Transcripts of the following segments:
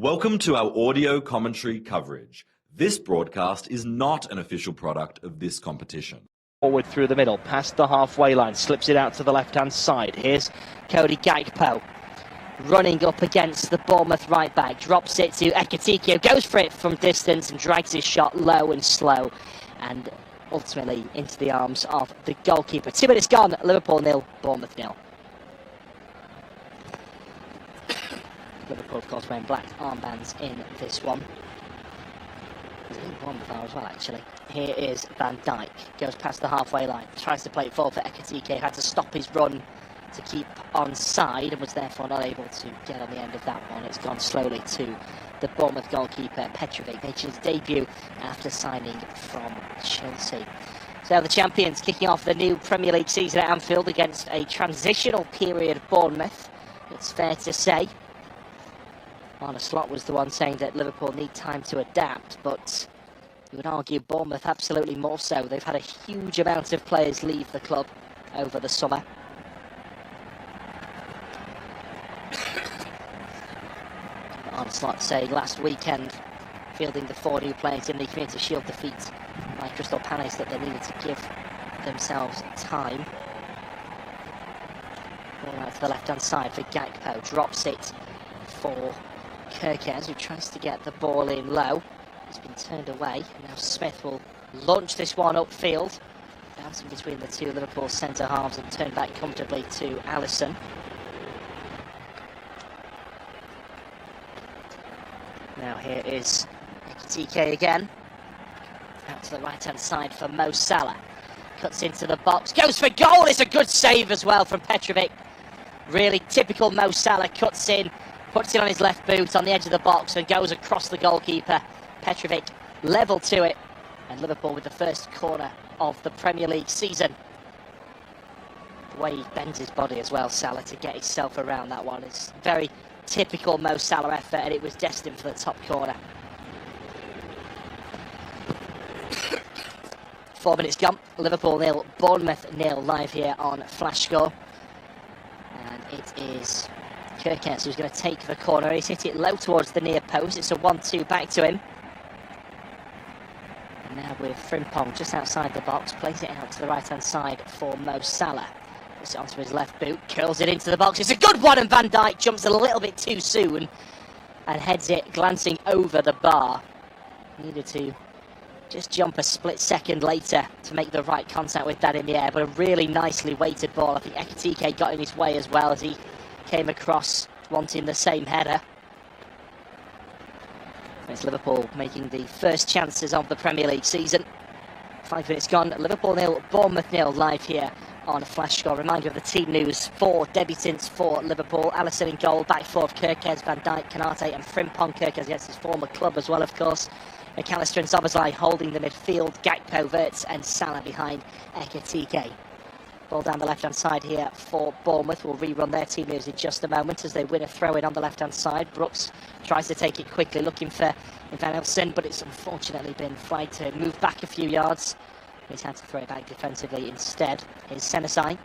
Welcome to our audio commentary coverage. This broadcast is not an official product of this competition. Forward through the middle, past the halfway line, slips it out to the left-hand side. Here's Cody Gakpo running up against the Bournemouth right back, drops it to Ekitike, goes for it from distance and drags his shot low and slow, and ultimately into the arms of the goalkeeper. 2 minutes gone, Liverpool 0, Bournemouth 0. Liverpool, of course, wearing black armbands in this one. Bournemouth are as well, actually. Here is Van Dijk, goes past the halfway line, tries to play it forward for Ekitike, had to stop his run to keep on side and was therefore not able to get on the end of that one. It's gone slowly to the Bournemouth goalkeeper, Petrovic, making his debut after signing from Chelsea. So the champions kicking off the new Premier League season at Anfield against a transitional period Bournemouth, it's fair to say. Arne Slot was the one saying that Liverpool need time to adapt, but you would argue Bournemouth absolutely more so. They've had a huge amount of players leave the club over the summer. Arne Slot saying last weekend, fielding the 4 new players in the Community Shield defeat by Crystal Palace, that they needed to give themselves time. Ball out to the left-hand side for Gakpo, drops it for Kerkez, who tries to get the ball in low. He's been turned away. Now Smith will launch this one upfield, bouncing between the two Liverpool centre halves and turn back comfortably to Alisson. Now here is Ekitike again. Out to the right-hand side for Mo Salah. Cuts into the box, goes for goal. It's a good save as well from Petrovic. Really typical Mo Salah, cuts in, puts it on his left boot on the edge of the box and goes across the goalkeeper. Petrovic level to it, and Liverpool with the first corner of the Premier League season. The way he bends his body as well, Salah, to get himself around that one is very typical Mo Salah effort, and it was destined for the top corner. 4 minutes gone, Liverpool 0, Bournemouth 0, live here on Flash Score. And it is Kerkez who's going to take the corner. He's hit it low towards the near post. It's a 1-2 back to him. And now with Frimpong just outside the box, plays it out to the right-hand side for Mo Salah. Puts it onto his left boot, curls it into the box. It's a good one, and Van Dijk jumps a little bit too soon and heads it glancing over the bar. Needed to just jump a split second later to make the right contact with that in the air, but a really nicely weighted ball. I think Ekitike got in his way as well as he came across wanting the same header. It's Liverpool making the first chances of the Premier League season. 5 minutes gone, Liverpool 0, Bournemouth 0, live here on Flash Score. Reminder of the team news: 4 debutants for Liverpool. Alisson in goal, back four of Kerkez, Van Dijk, Konate and Frimpong. Kerkez against his former club as well, of course. McAllister and Szoboszlai holding the midfield. Gakpo, Wirtz and Salah behind Ekitike. Ball down the left-hand side here for Bournemouth. We'll rerun their team news in just a moment as they win a throw-in on the left-hand side. Brooks tries to take it quickly, looking for Van Elsen, but it's unfortunately been flagged to move back a few yards. He's had to throw it back defensively instead. Here's Senesai.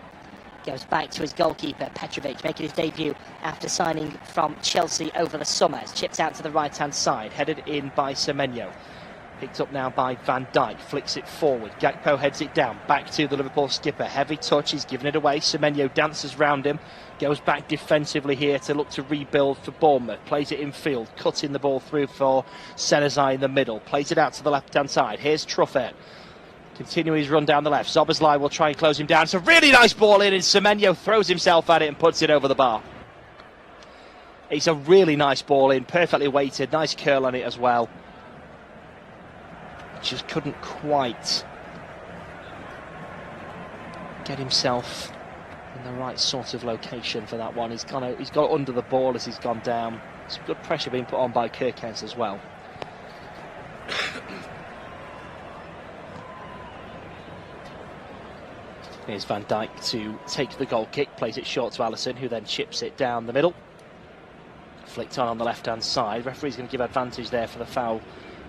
Goes back to his goalkeeper, Petrovic, making his debut after signing from Chelsea over the summer. It's chipped out to the right-hand side, headed in by Semenyo. Picked up now by Van Dijk, flicks it forward. Gakpo heads it down, back to the Liverpool skipper. Heavy touch, he's given it away. Semenyo dances round him, goes back defensively here to look to rebuild for Bournemouth. Plays it infield, cutting the ball through for Senesai in the middle. Plays it out to the left-hand side. Here's Truffert. Continuing his run down the left. Szoboszlai will try and close him down. It's a really nice ball in, and Semenyo throws himself at it and puts it over the bar. It's a really nice ball in, perfectly weighted, nice curl on it as well. Just couldn't quite get himself in the right sort of location for that one. He's got under the ball as he's gone down. Some good pressure being put on by Kerkez as well. Here's Van Dijk to take the goal kick, plays it short to Alisson, who then chips it down the middle. Flicked on the left-hand side. Referee's going to give advantage there for the foul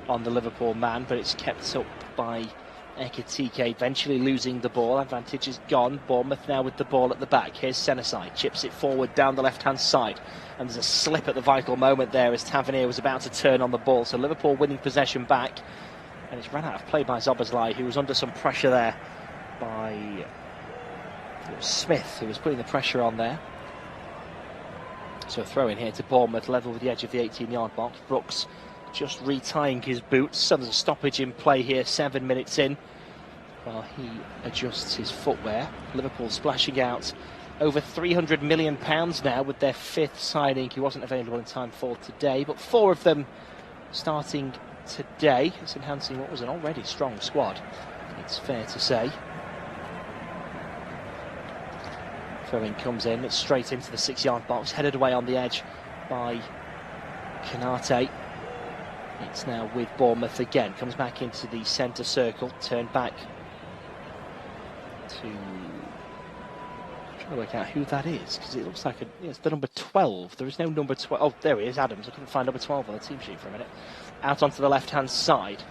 on the Liverpool man, but it's kept up by Ekitike eventually losing the ball. Advantage is gone. Bournemouth now with the ball at the back. Here's Senesai, chips it forward down the left-hand side. And there's a slip at the vital moment there as Tavernier was about to turn on the ball. So Liverpool winning possession back. And it's run out of play by Szoboszlai, who was under some pressure there by Smith, who was putting the pressure on there. So a throw in here to Bournemouth, level with the edge of the 18-yard box. Brooks just retying his boots. So there's a stoppage in play here, 7 minutes in, while he adjusts his footwear. Liverpool splashing out over £300 million now with their 5th signing. He wasn't available in time for today, but 4 of them starting today. It's enhancing what was an already strong squad, it's fair to say. Throw-in comes in, it's straight into the 6-yard box, headed away on the edge by Konate. It's now with Bournemouth again, comes back into the centre circle, turned back to... trying to work out who that is, because it looks like it's the number 12. There is no number 12. Oh, there he is, Adams. I couldn't find number 12 on the team sheet for a minute. Out onto the left-hand side.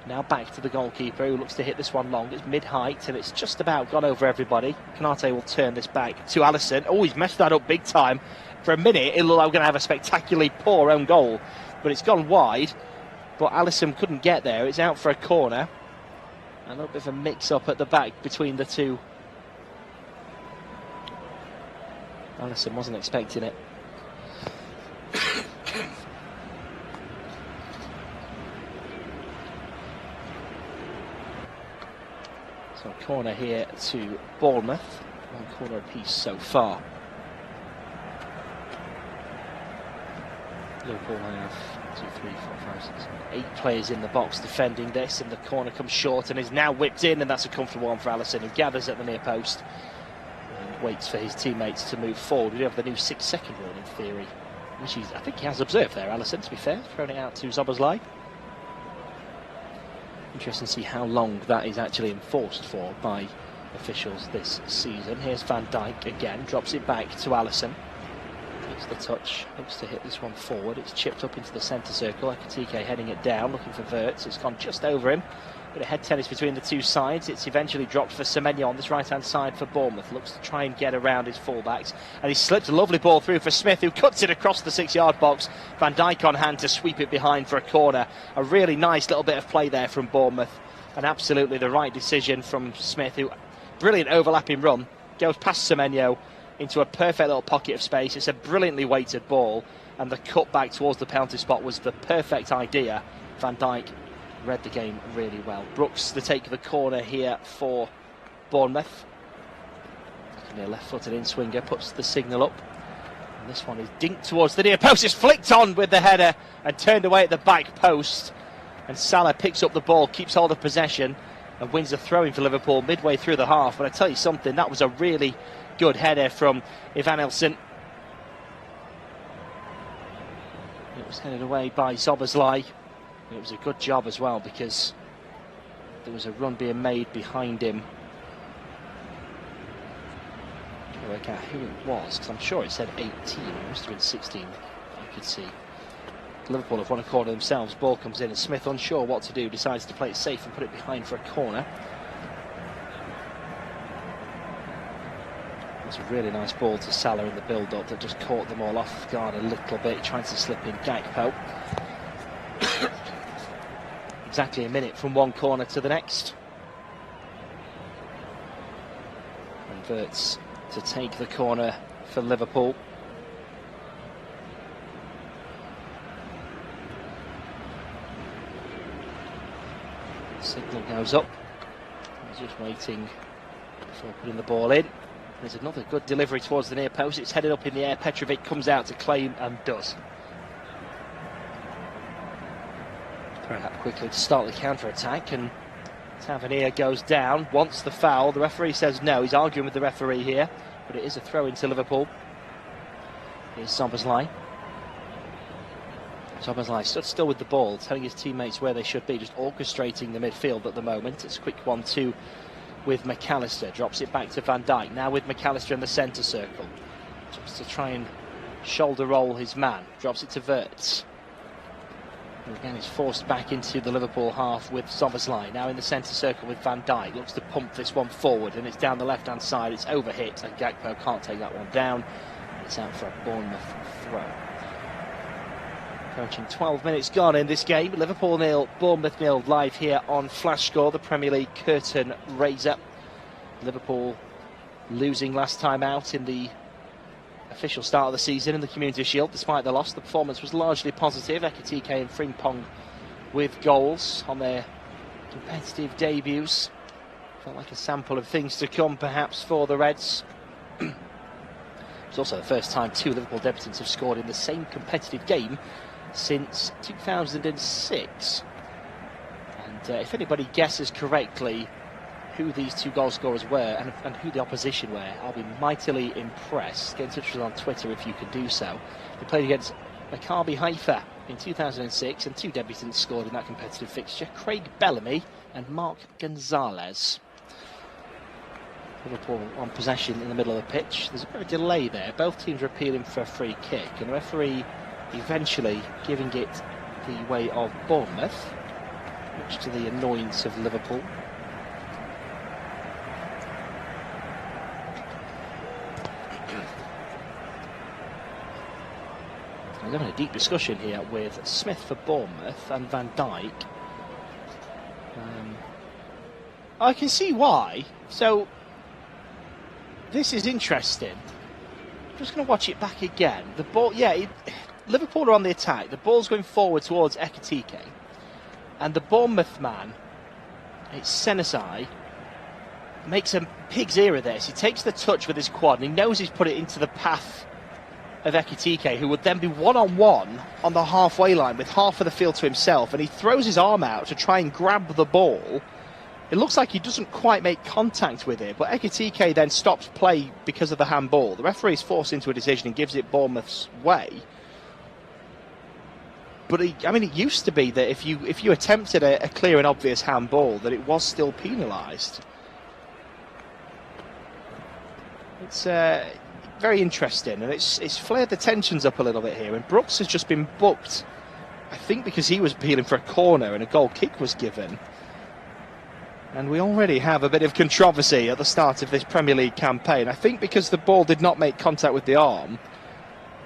Now back to the goalkeeper, who looks to hit this one long. It's mid-height, and it's just about gone over everybody. Konate will turn this back to Alisson. Oh, he's messed that up big time. For a minute, it looked like we're going to have a spectacularly poor own goal, but it's gone wide. But Alisson couldn't get there. It's out for a corner. A little bit of a mix-up at the back between the two. Alisson wasn't expecting it. So a corner here to Bournemouth. 1 corner apiece so far. Liverpool have 2, 3, 4, 5, 6, 7, 8 players in the box defending this, and the corner comes short and is now whipped in, and that's a comfortable one for Alisson, who gathers at the near post and waits for his teammates to move forward. We do have the new 6-second rule in theory, which I think he has observed there, Alisson, to be fair, throwing it out to Szoboszlai. Interesting to see how long that is actually enforced for by officials this season. Here's Van Dijk again, drops it back to Alisson. Gets the touch, looks to hit this one forward. It's chipped up into the centre circle. Ekitike heading it down, looking for Wirtz. It's gone just over him. Bit of head tennis between the two sides. It's eventually dropped for Semenyo on this right-hand side for Bournemouth. Looks to try and get around his fullbacks. And he slipped a lovely ball through for Smith, who cuts it across the 6-yard box. Van Dijk on hand to sweep it behind for a corner. A really nice little bit of play there from Bournemouth. And absolutely the right decision from Smith, who, brilliant overlapping run, goes past Semenyo into a perfect little pocket of space. It's a brilliantly weighted ball, and the cut back towards the penalty spot was the perfect idea. Van Dijk read the game really well. Brooks to take the corner here for Bournemouth. Near left-footed in-swinger, puts the signal up. And this one is dinked towards the near post. It's flicked on with the header and turned away at the back post. And Salah picks up the ball, keeps hold of possession, and wins the throw-in for Liverpool midway through the half. But I tell you something, that was a really good header from Evanilson. It was headed away by Szoboszlai. It was a good job as well, because there was a run being made behind him. I'm trying to work out who it was, because I'm sure it said 18. It must have been 16, I could see. Liverpool have won a corner themselves. Ball comes in, and Smith, unsure what to do, decides to play it safe and put it behind for a corner. It's a really nice ball to Salah in the build-up that just caught them all off guard a little bit, trying to slip in Gakpo. Exactly a minute from one corner to the next. And Wirtz to take the corner for Liverpool. Signal goes up. He's just waiting before putting the ball in. There's another good delivery towards the near post. It's headed up in the air. Petrovic comes out to claim and does. Throwing up quickly to start the counter-attack, and Tavernier goes down, wants the foul. The referee says no. He's arguing with the referee here, but it is a throw into Liverpool. Here's Szoboszlai. Szoboszlai stood still with the ball, telling his teammates where they should be, just orchestrating the midfield at the moment. It's a quick 1-2 with McAllister. Drops it back to Van Dijk. Now with McAllister in the centre circle. Just to try and shoulder roll his man. Drops it to Wirtz. Again, he's forced back into the Liverpool half with Szoboszlai. Now in the centre circle with Van Dijk. Looks to pump this one forward, and it's down the left-hand side. It's overhit, and Gakpo can't take that one down. It's out for a Bournemouth throw. Approaching 12 minutes gone in this game. Liverpool 0, Bournemouth 0, live here on Flash Score, the Premier League curtain raiser. Liverpool losing last time out in the official start of the season in the Community Shield. Despite the loss, the performance was largely positive. Ekitike and Frimpong with goals on their competitive debuts. Felt like a sample of things to come, perhaps, for the Reds. It's also the first time two Liverpool debutants have scored in the same competitive game since 2006. And if anybody guesses correctly who these two goal scorers were and who the opposition were, I'll be mightily impressed. Get in touch with us on Twitter if you can do so. They played against Maccabi Haifa in 2006, and two debutants scored in that competitive fixture: Craig Bellamy and Mark Gonzalez. Liverpool on possession in the middle of the pitch. There's a bit of a delay there. Both teams are appealing for a free kick, and the referee eventually giving it the way of Bournemouth, much to the annoyance of Liverpool. We're having a deep discussion here with Smith for Bournemouth and Van Dijk. I can see why. So this is interesting. I'm just going to watch it back again. The ball, Liverpool are on the attack. The ball's going forward towards Ekitike, and the Bournemouth man, it's Senesi, makes a pig's ear of this. He takes the touch with his quad, and he knows he's put it into the path of Ekitike, who would then be one-on-one on the halfway line with half of the field to himself, and he throws his arm out to try and grab the ball. It looks like he doesn't quite make contact with it, but Ekitike then stops play because of the handball. The referee is forced into a decision and gives it Bournemouth's way. But it used to be that if you attempted a clear and obvious handball, that it was still penalised. It's very interesting, and it's flared the tensions up a little bit here. And Brooks has just been booked, I think, because he was appealing for a corner and a goal kick was given. And we already have a bit of controversy at the start of this Premier League campaign. I think because the ball did not make contact with the arm,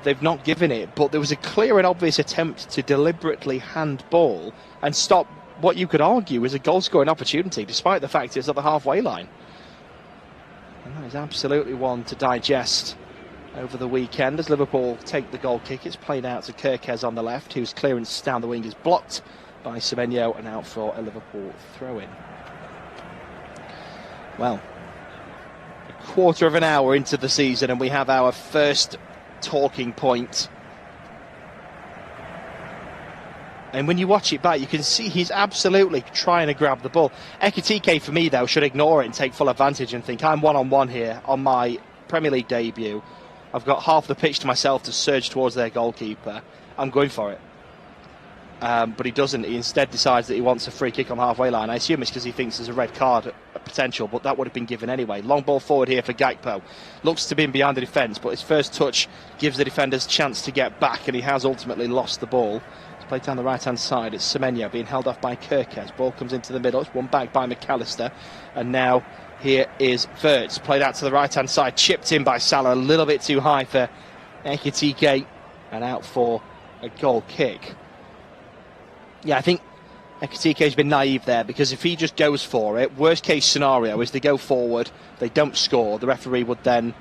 they've not given it. But there was a clear and obvious attempt to deliberately handball and stop what you could argue is a goal-scoring opportunity, despite the fact it's at the halfway line. And that is absolutely one to digest over the weekend as Liverpool take the goal kick. It's played out to Kerkez on the left, whose clearance down the wing is blocked by Semenyo and out for a Liverpool throw-in. Well, a quarter of an hour into the season and we have our first talking point. And when you watch it back, you can see he's absolutely trying to grab the ball. Ekitike, for me, though, should ignore it and take full advantage and think, I'm one-on-one here on my Premier League debut. I've got half the pitch to myself to surge towards their goalkeeper. I'm going for it. But he doesn't. He instead decides that he wants a free kick on the halfway line. I assume it's because he thinks there's a red card potential, but that would have been given anyway. Long ball forward here for Gakpo. Looks to be in behind the defence, but his first touch gives the defenders a chance to get back, and he has ultimately lost the ball. It's played down the right-hand side. It's Semenyo being held off by Kerkez. Ball comes into the middle. It's won back by McAllister. And now here is Wirtz. Played out to the right-hand side. Chipped in by Salah. A little bit too high for Ekitike. And out for a goal kick. Yeah, I think Ekitike's been naive there, because if he just goes for it, worst case scenario is they go forward, they don't score, the referee would then,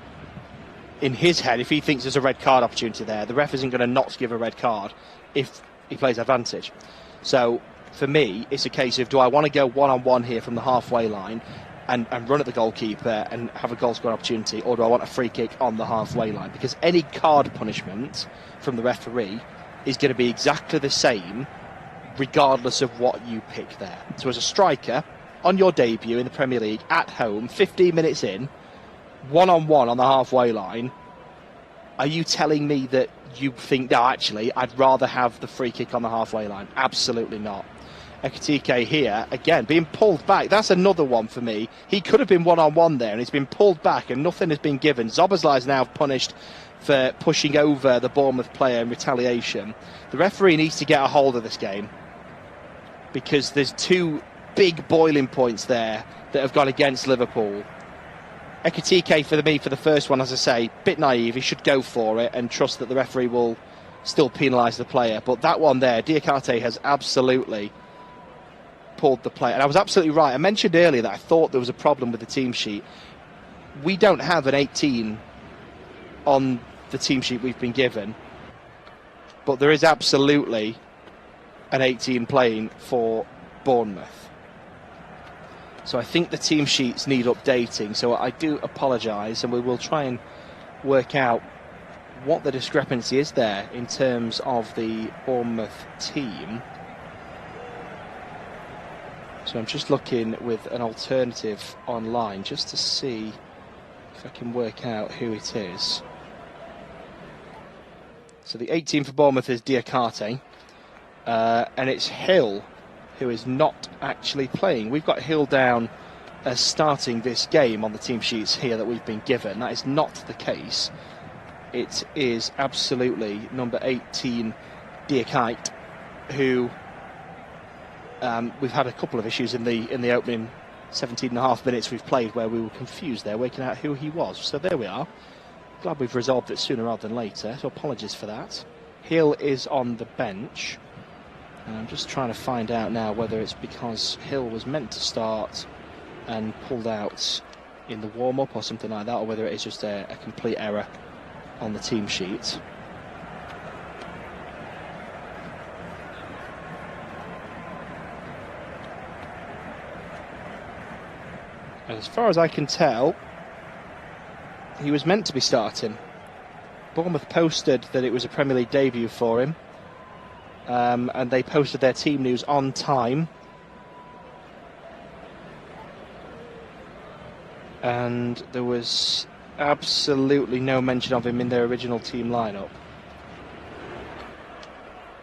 in his head, if he thinks there's a red card opportunity there, the ref isn't going to not give a red card if he plays advantage. So for me, it's a case of, do I want to go one-on-one here from the halfway line and run at the goalkeeper and have a goal scoring opportunity, or do I want a free kick on the halfway line? Because any card punishment from the referee is going to be exactly the same regardless of what you pick there. So as a striker, on your debut in the Premier League, at home, 15 minutes in, one-on-one on the halfway line, are you telling me that you think, no, actually, I'd rather have the free kick on the halfway line? Absolutely not. Ekitike here, again, being pulled back. That's another one for me. He could have been one-on-one there, and he's been pulled back, and nothing has been given. Szoboszlai is now punished for pushing over the Bournemouth player in retaliation. The referee needs to get a hold of this game, because there's two big boiling points there that have gone against Liverpool. Ekitike, for the first one, as I say, bit naive. He should go for it and trust that the referee will still penalise the player. But that one there, Diakate has absolutely pulled the player. And I was absolutely right. I mentioned earlier that I thought there was a problem with the team sheet. We don't have an 18 on the team sheet we've been given, but there is absolutely an 18 playing for Bournemouth. So I think the team sheets need updating, so I do apologise, and we will try and work out what the discrepancy is there in terms of the Bournemouth team. So I'm just looking with an alternative online just to see if I can work out who it is. So the 18 for Bournemouth is Diakate, and it's Hill who is not actually playing. We've got Hill down as starting this game on the team sheets here that we've been given. That is not the case. It is absolutely number 18, Diakite, who we've had a couple of issues in the opening 17.5 minutes we've played where we were confused there, working out who he was. So there we are. Glad we've resolved it sooner rather than later, so apologies for that. Hill is on the bench, and I'm just trying to find out now whether it's because Hill was meant to start and pulled out in the warm-up or something like that, or whether it is just a complete error on the team sheet. As far as I can tell, he was meant to be starting. Bournemouth posted that it was a Premier League debut for him, and they posted their team news on time. And there was absolutely no mention of him in their original team lineup.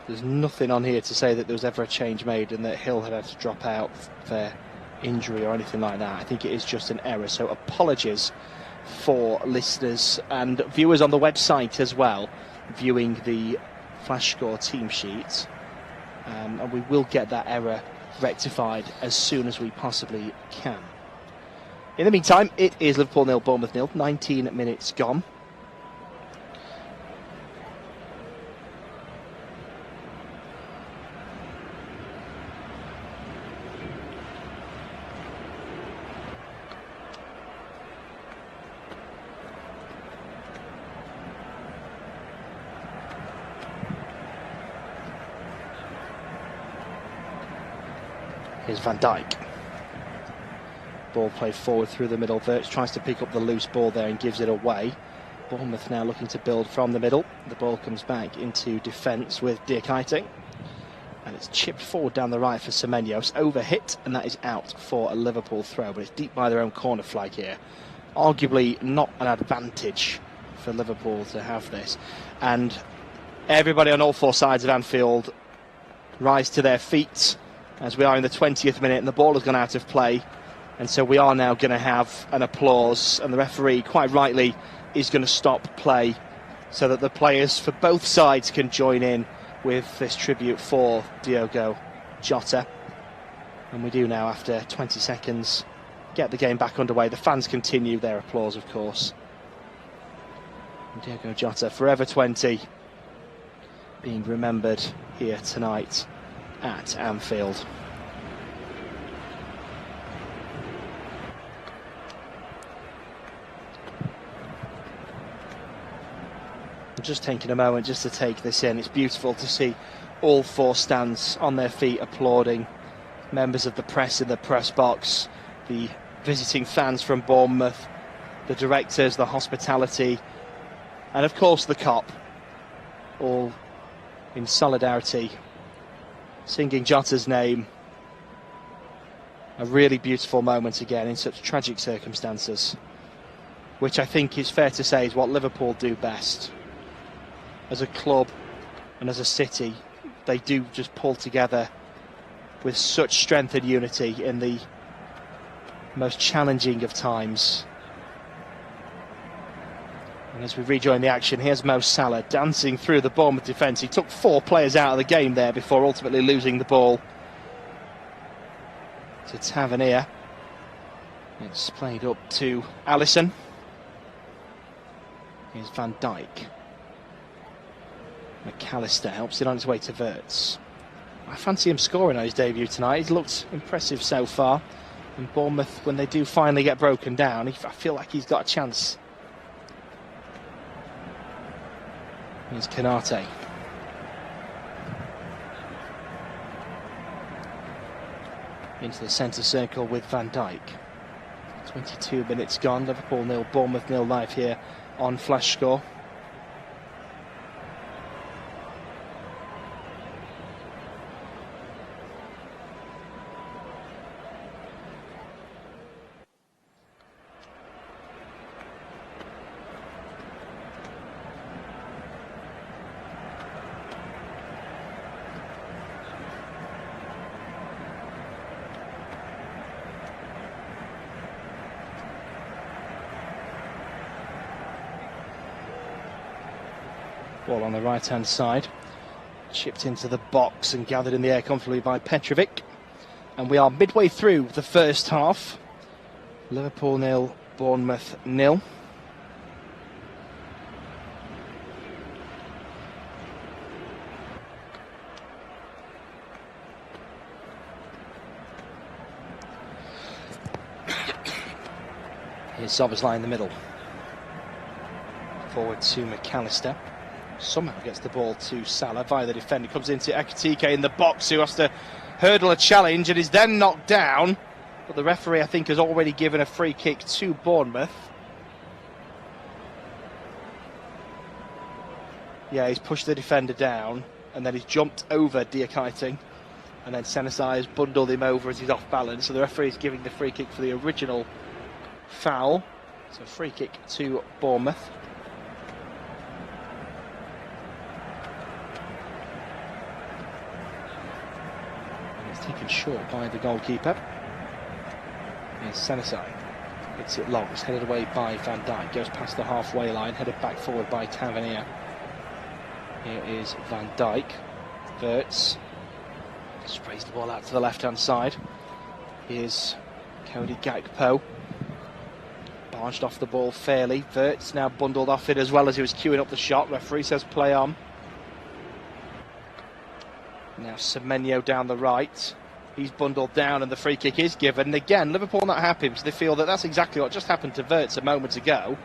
There's nothing on here to say that there was ever a change made and that Hill had to drop out for injury or anything like that. I think it is just an error, so apologies for listeners and viewers on the website as well, viewing the Flash Score team sheet, and we will get that error rectified as soon as we possibly can. In the meantime, it is Liverpool 0, Bournemouth 0, 19 minutes gone. Here's Van Dijk. Ball played forward through the middle. Virch tries to pick up the loose ball there and gives it away. Bournemouth now looking to build from the middle. The ball comes back into defence with Diakite, and it's chipped forward down the right for Semenyo. Overhit, and that is out for a Liverpool throw, but it's deep by their own corner flag here. Arguably not an advantage for Liverpool to have this. And everybody on all four sides of Anfield rise to their feet as we are in the 20th minute and the ball has gone out of play, and so we are now going to have an applause, and the referee quite rightly is going to stop play so that the players for both sides can join in with this tribute for Diogo Jota. And we do now, after 20 seconds, get the game back underway. The fans continue their applause, of course. And Diogo Jota, forever 20, being remembered here tonight at Anfield. I'm just taking a moment just to take this in. It's beautiful to see all four stands on their feet applauding, members of the press in the press box, the visiting fans from Bournemouth, the directors, the hospitality, and of course the cop, all in solidarity, singing Jota's name. A really beautiful moment again in such tragic circumstances, which I think is fair to say is what Liverpool do best. As a club and as a city, they do just pull together with such strength and unity in the most challenging of times. And as we rejoin the action, here's Mo Salah dancing through the Bournemouth defence. He took 4 players out of the game there before ultimately losing the ball to Tavernier. It's played up to Alisson. Here's Van Dijk. McAllister helps it on his way to Wirtz. I fancy him scoring on his debut tonight. He's looked impressive so far. And Bournemouth, when they do finally get broken down, I feel like he's got a chance. Here's Canate. Into the centre circle with Van Dijk. 22 minutes gone. Liverpool 0, Bournemouth 0 live here on Flash Score. Ball on the right-hand side, chipped into the box and gathered in the air comfortably by Petrovic. And we are midway through the first half. Liverpool 0, Bournemouth 0. Here's Szoboszlai in the middle. Forward to McAllister. Somehow gets the ball to Salah via the defender. Comes into Ekitike in the box, who has to hurdle a challenge and is then knocked down. But the referee, I think, has already given a free kick to Bournemouth. Yeah, he's pushed the defender down and then he's jumped over Diakite. And then Senesi has bundled him over as he's off balance. So the referee is giving the free kick for the original foul. So free kick to Bournemouth. Taken short by the goalkeeper. Here's Senesi. Hits it long. It's headed away by Van Dijk. Goes past the halfway line. Headed back forward by Tavernier. Here is Van Dijk. Wirtz. Sprays the ball out to the left-hand side. Here's Cody Gakpo. Barged off the ball fairly. Wirtz now bundled off it as well as he was queuing up the shot. Referee says play on. Now Semenyo down the right. He's bundled down and the free kick is given. And again, Liverpool not happy because they feel that that's exactly what just happened to Wirtz a moment ago.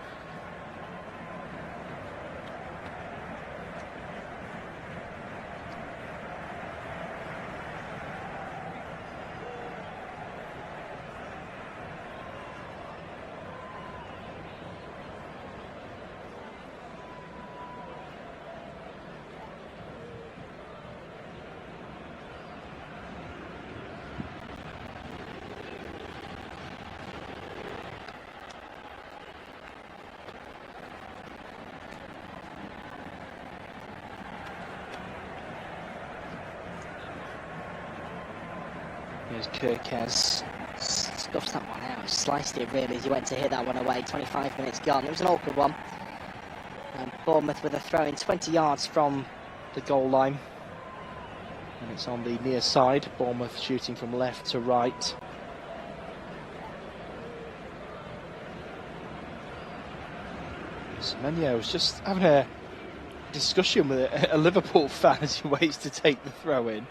Here's Kirkes. Scuffs that one out, sliced it really as he went to hit that one away. 25 minutes gone. It was an awkward one. And Bournemouth with a throw in 20 yards from the goal line. And it's on the near side. Bournemouth shooting from left to right. Semenyo was just having a discussion with a Liverpool fan as he waits to take the throw in.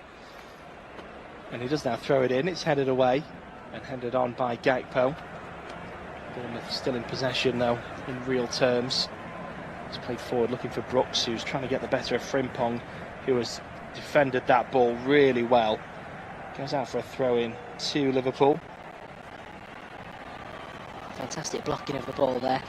And he does now throw it in. It's headed away and headed on by Gakpo. Bournemouth still in possession though, in real terms. It's played forward looking for Brooks, who's trying to get the better of Frimpong, who has defended that ball really well. Goes out for a throw in to Liverpool. Fantastic blocking of the ball there.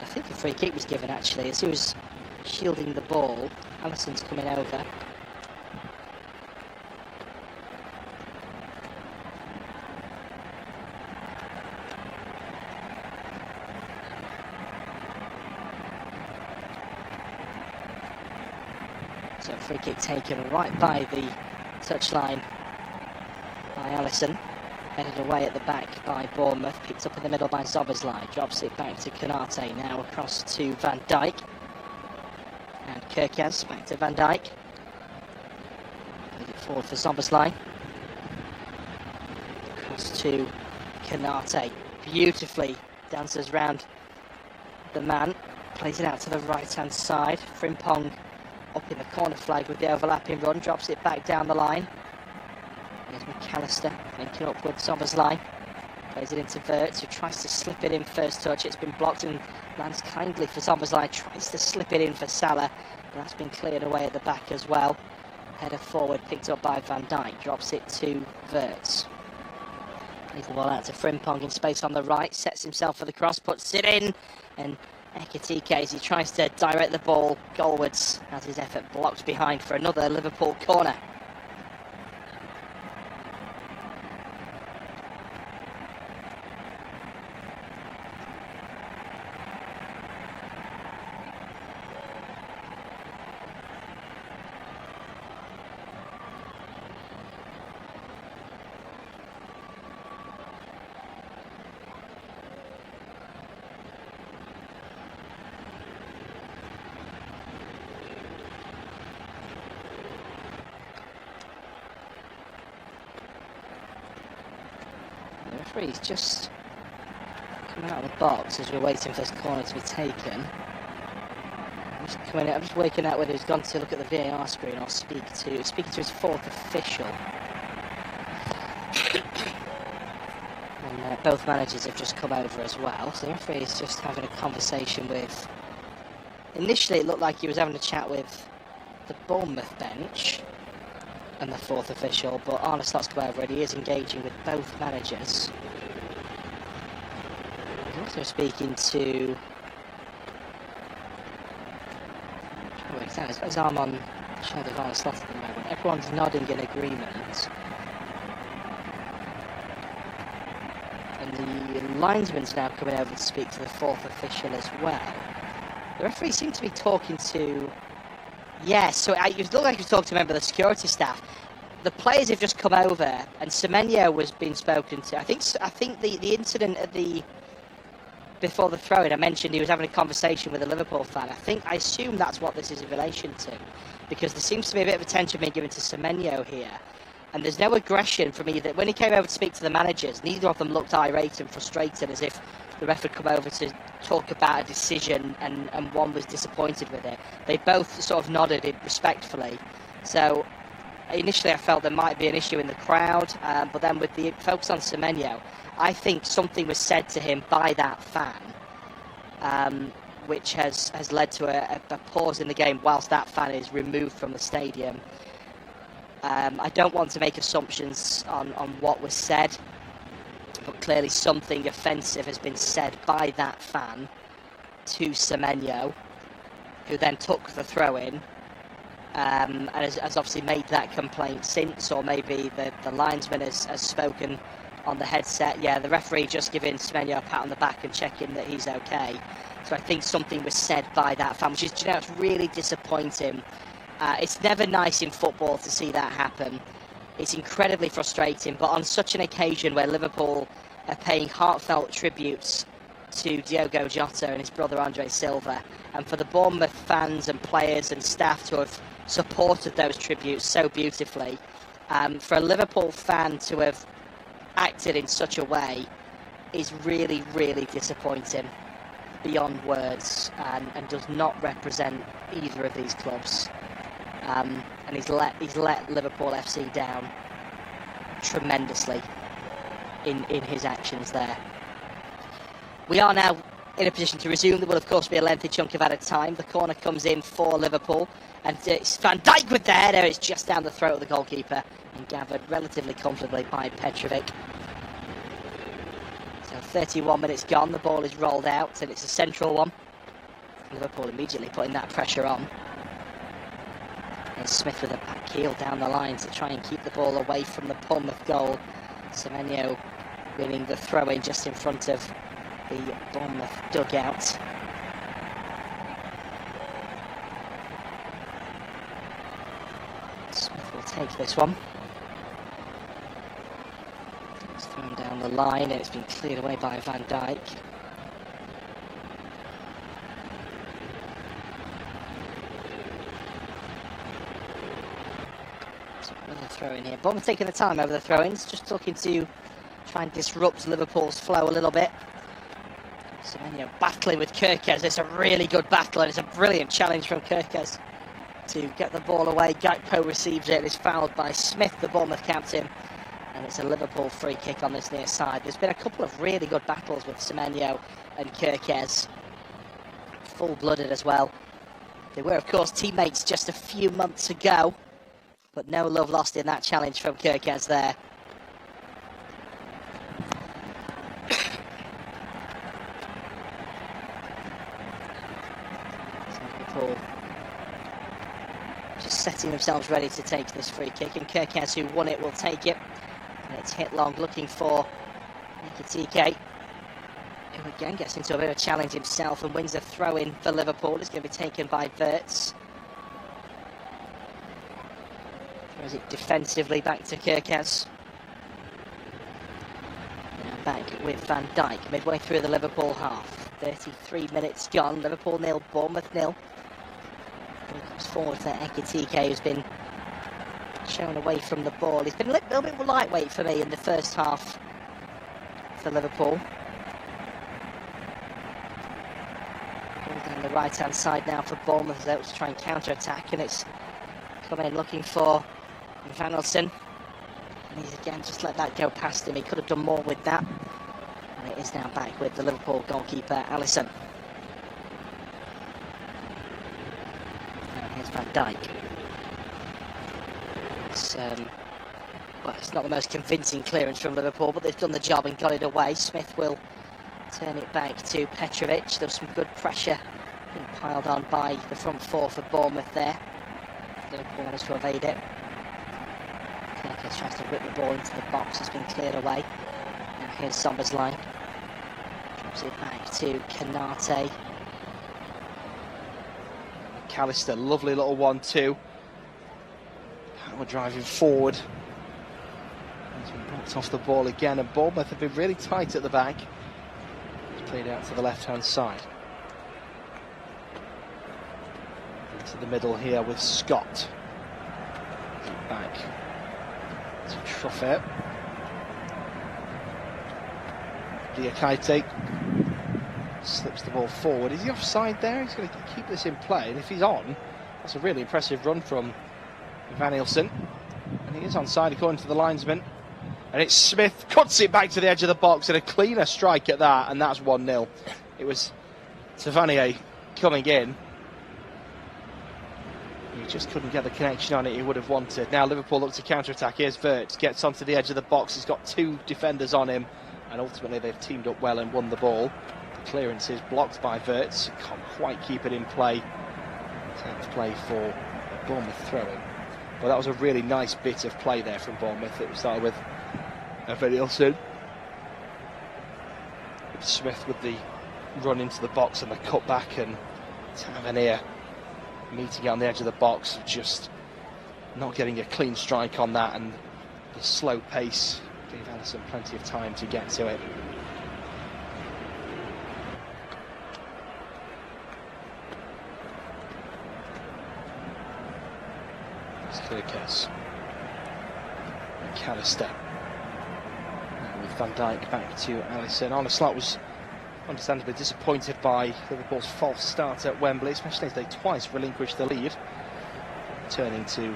I think a free kick was given actually as he was shielding the ball. Alisson's coming over. So free kick taken right by the touchline. by Alisson. Headed away at the back by Bournemouth. Picked up in the middle by Szoboszlai. Drops it back to Konate. Now across to Van Dijk. And Kerkez back to Van Dijk. Played it forward for Szoboszlai. Across to Konate. Beautifully dances round the man. Plays it out to the right hand side. Frimpong up in the corner flag with the overlapping run. Drops it back down the line. There's McAllister linking up with Szoboszlai. Plays it into Wirtz, who tries to slip it in first touch. It's been blocked and lands kindly for Szoboszlai. Tries to slip it in for Salah, but that's been cleared away at the back as well. Header forward, picked up by Van Dijk. Drops it to Wirtz. Plays the ball out to Frimpong in space on the right. Sets himself for the cross, puts it in. And Ekitike, as he tries to direct the ball goalwards, has his effort blocked behind for another Liverpool corner. The referee's just coming out of the box as we're waiting for this corner to be taken. I'm just waking out whether he's gone to look at the VAR screen or speaking to his fourth official. And both managers have just come over as well, so the referee is just having a conversation with... Initially it looked like he was having a chat with the Bournemouth bench and the fourth official, but Arne Slott's come over and he is engaging with both managers. He's also speaking to... His arm on the shoulder of Arne Slot at the moment. Everyone's nodding in agreement. And the linesman's now coming over to speak to the fourth official as well. The referee seemed to be talking to... Yes, so it looked like he was talking to a member of the security staff. The players have just come over, and Semenyo was being spoken to. I think the incident at the... Before the throw-in, I mentioned he was having a conversation with a Liverpool fan. I assume that's what this is in relation to, because there seems to be a bit of attention being given to Semenyo here, and there's no aggression from either. When he came over to speak to the managers, neither of them looked irate and frustrated, as if the ref had come over to talk about a decision and one was disappointed with it. They both sort of nodded respectfully. So initially I felt there might be an issue in the crowd, but then with the focus on Semenyo, I think something was said to him by that fan, which has led to a pause in the game whilst that fan is removed from the stadium. I don't want to make assumptions on what was said, but clearly something offensive has been said by that fan to Semenyo, who then took the throw-in, and has obviously made that complaint since, or maybe the linesman has spoken on the headset. Yeah, the referee just giving Semenyo a pat on the back and checking that he's okay. So I think something was said by that fan, which is, it's really disappointing. It's never nice in football to see that happen. It's incredibly frustrating, but on such an occasion where Liverpool are paying heartfelt tributes to Diogo Jota and his brother Andre Silva, and for the Bournemouth fans and players and staff to have supported those tributes so beautifully, for a Liverpool fan to have acted in such a way is really, really disappointing beyond words, and does not represent either of these clubs. And he's let Liverpool FC down tremendously in his actions there. We are now in a position to resume. There will of course be a lengthy chunk of added time. The corner comes in for Liverpool, and it's Van Dijk with the header. It's just down the throat of the goalkeeper and gathered relatively comfortably by Petrovic. So 31 minutes gone, the ball is rolled out and it's a central one. Liverpool immediately putting that pressure on. And Smith with a back heel down the line to try and keep the ball away from the Bournemouth goal. Semenyo winning the throw-in just in front of the Bournemouth dugout. Smith will take this one. on the line, and it's been cleared away by Van Dijk. So another throw in here. Bournemouth taking the time over the throw-ins, just looking to try and disrupt Liverpool's flow a little bit. Semenyo battling with Kerkez. It's a really good battle, and it's a brilliant challenge from Kerkez to get the ball away. Gakpo receives it and is fouled by Smith, the Bournemouth captain, and it's a Liverpool free kick on this near side. There's been a couple of really good battles with Semenyo and Kerkez, full-blooded as well. They were, of course, teammates just a few months ago, but no love lost in that challenge from Kerkez there. Just setting themselves ready to take this free kick, and Kerkez, who won it, will take it, and it's hit long, looking for Ekitike, who again gets into a bit of a challenge himself and wins a throw-in for Liverpool. It's going to be taken by Wirtz. Throws it defensively back to Kerkez. Now back with Van Dijk midway through the Liverpool half. 33 minutes gone. Liverpool 0, Bournemouth 0. He comes forward for Ekitike, who's been shown away from the ball. He's been a little bit lightweight for me in the first half for Liverpool. Down the right-hand side now for Bournemouth, out to try and counter-attack, and it's come in looking for Van Elsen. And he's again just let that go past him. He could have done more with that. And it is now back with the Liverpool goalkeeper, Alisson. Here's Van Dijk. Well, it's not the most convincing clearance from Liverpool, but they've done the job and got it away. Smith will turn it back to Petrovic. There's some good pressure being piled on by the front four for Bournemouth there. Liverpool managed to evade it. Kerkez tries to whip the ball into the box. It's been cleared away. Now here's Sommer's line. Drops it back to Canate. McAllister, lovely little 1-2. We're driving forward. He's been knocked off the ball again, and Bournemouth have been really tight at the back. It's played out to the left-hand side. Into the middle here with Scott. Back to Truffet. Diakite slips the ball forward. Is he offside there? He's going to keep this in play, and if he's on, that's a really impressive run from Van Elsen, and he is onside according to the linesman, and it's Smith, cuts it back to the edge of the box, and a cleaner strike at that, and that's 1-0. It was Tavernier coming in. He just couldn't get the connection on it he would have wanted. Now Liverpool look to counter-attack. Here's Wirtz, gets onto the edge of the box. He's got two defenders on him, and ultimately they've teamed up well and won the ball. The clearance is blocked by Wirtz. Can't quite keep it in play. Attempt to play for a Bournemouth throw-in. Well, that was a really nice bit of play there from Bournemouth. It started with Van Elsen. Smith with the run into the box and the cutback, and Tavernier meeting it on the edge of the box, just not getting a clean strike on that, and the slow pace gave Alisson plenty of time to get to it. Kerkez, McAllister, with Van Dijk back to Alisson. Arne Slot was understandably disappointed by Liverpool's false start at Wembley, especially as they twice relinquished the lead. Returning to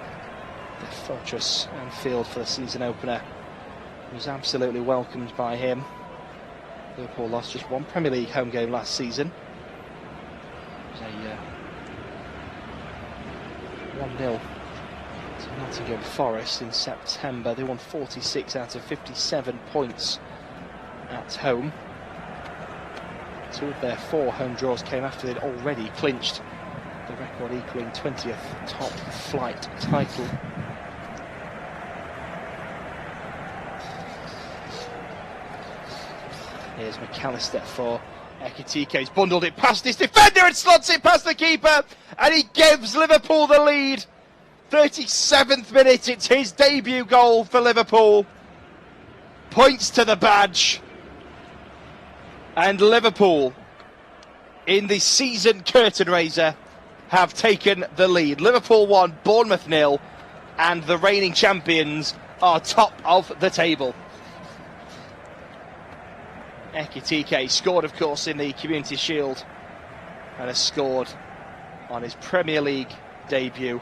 the fortress Anfield for the season opener, he was absolutely welcomed by him. Liverpool lost just one Premier League home game last season. It was a 1-0 to Nottingham Forest in September. They won 46 out of 57 points at home. Two of their 4 home draws came after they'd already clinched the record equaling 20th top flight title. Here's McAllister for Ekitike. He's bundled it past his defender and slots it past the keeper, and he gives Liverpool the lead. 37th minute, it's his debut goal for Liverpool. points to the badge. And Liverpool, in the season curtain raiser, have taken the lead. Liverpool 1, Bournemouth 0, and the reigning champions are top of the table. Ekitike scored, of course, in the Community Shield and has scored on his Premier League debut.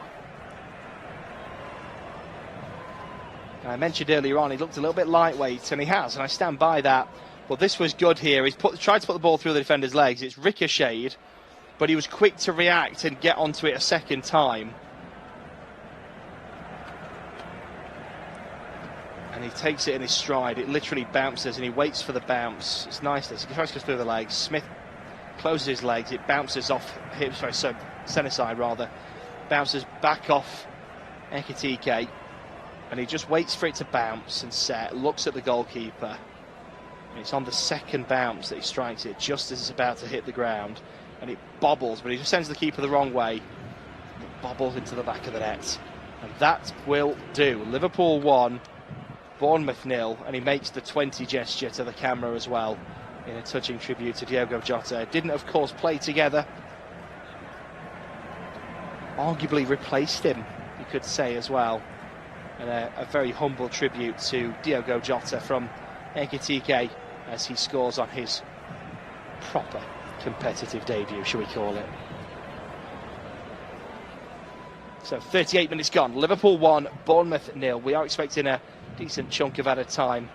I mentioned earlier on he looked a little bit lightweight, and he has, and I stand by that. But this was good here. He's tried to put the ball through the defender's legs. It's ricocheted, but he was quick to react and get onto it a second time. And he takes it in his stride. It literally bounces, and he waits for the bounce. It's nice. He tries to go through the legs. Smith closes his legs. It bounces off him, sorry, centre side rather. Bounces back off Ekitike, and he just waits for it to bounce and set. Looks at the goalkeeper. And it's on the second bounce that he strikes it, just as it's about to hit the ground, and it bobbles, but he just sends the keeper the wrong way. It bobbles into the back of the net, and that will do. Liverpool 1, Bournemouth 0, and he makes the 20 gesture to the camera as well, in a touching tribute to Diogo Jota. Didn't, of course, play together. Arguably replaced him, you could say as well. And a very humble tribute to Diogo Jota from Ekitike as he scores on his proper competitive debut, shall we call it. So 38 minutes gone. Liverpool 1, Bournemouth 0. We are expecting a decent chunk of added time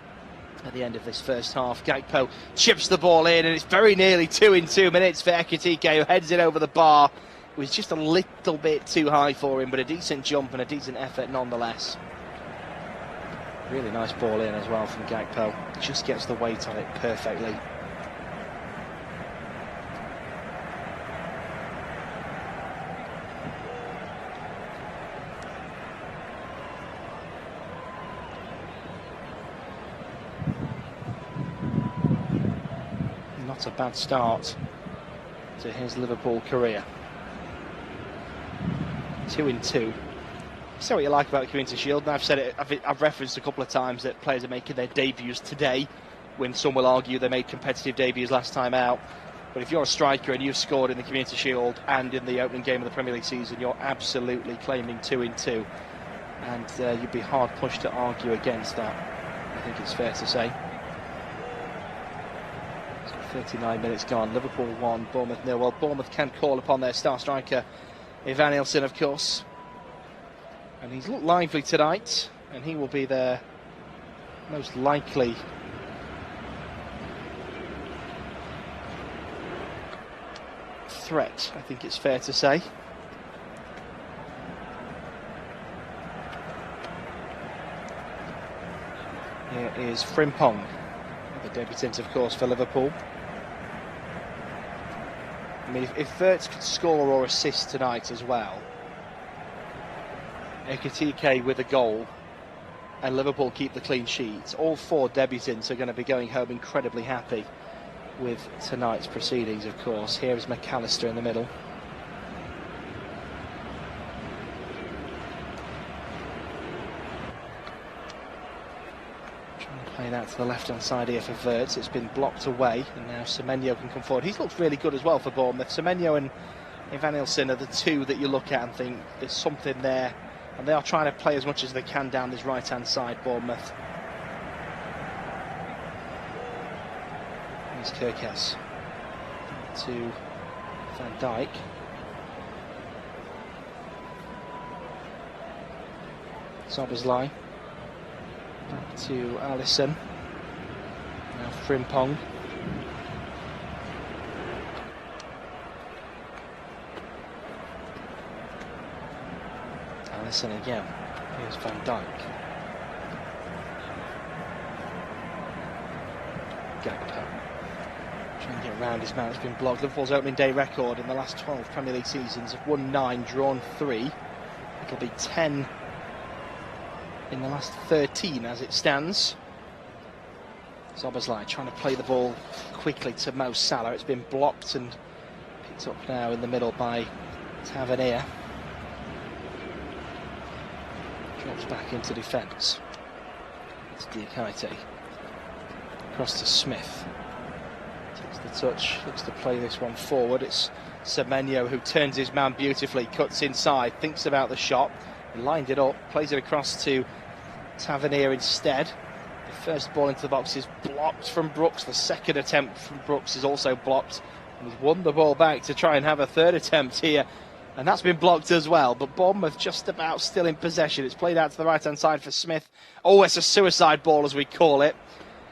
at the end of this first half. Gakpo chips the ball in, and it's very nearly 2 in 2 minutes for Ekitike, who heads it over the bar. It was just a little bit too high for him, but a decent jump and a decent effort nonetheless. Really nice ball in as well from Gakpo. Just gets the weight on it perfectly. Not a bad start to his Liverpool career. 2 in 2. Say what you like about the Community Shield, and I've said it, I've referenced a couple of times that players are making their debuts today, when some will argue they made competitive debuts last time out. But if you're a striker and you've scored in the Community Shield and in the opening game of the Premier League season, you're absolutely claiming 2 in 2. And you'd be hard pushed to argue against that, I think it's fair to say. So 39 minutes gone, Liverpool 1, Bournemouth 0. Well, Bournemouth can call upon their star striker, Ivan Ilson, of course. And he's looked lively tonight, and he will be their most likely threat, I think it's fair to say. Here is Frimpong, the debutant, of course, for Liverpool. I mean, if Wirtz could score or assist tonight as well, Ekitike with a goal, and Liverpool keep the clean sheet, all 4 debutants are going to be going home incredibly happy with tonight's proceedings, of course. Here is McAllister in the middle. Trying to play that to the left-hand side here for Wirtz. It's been blocked away, and now Semenyo can come forward. He's looked really good as well for Bournemouth. Semenyo and Ivan Ilson are the two that you look at and think there's something there. And they are trying to play as much as they can down this right-hand side, Bournemouth. Here's Kirkes to Van Dijk. Szoboszlai back to Alisson. Now Frimpong. Alisson again. Here's Van Dijk. Gakpo trying to get around his man. It's been blocked. Liverpool's opening day record in the last 12 Premier League seasons have won 9, drawn 3. It'll be 10 in the last 13 as it stands. Szoboszlai trying to play the ball quickly to Mo Salah. It's been blocked and picked up now in the middle by Tavernier. Drops back into defence. It's Diakite. across to Smith. Takes the touch, looks to play this one forward. It's Semenyo who turns his man beautifully, cuts inside, thinks about the shot, lined it up, plays it across to Tavernier instead. The first ball into the box is blocked from Brooks. The second attempt from Brooks is also blocked. And he's won the ball back to try and have a third attempt here. And that's been blocked as well. But Bournemouth just about still in possession. It's played out to the right-hand side for Smith. Oh, it's a suicide ball, as we call it.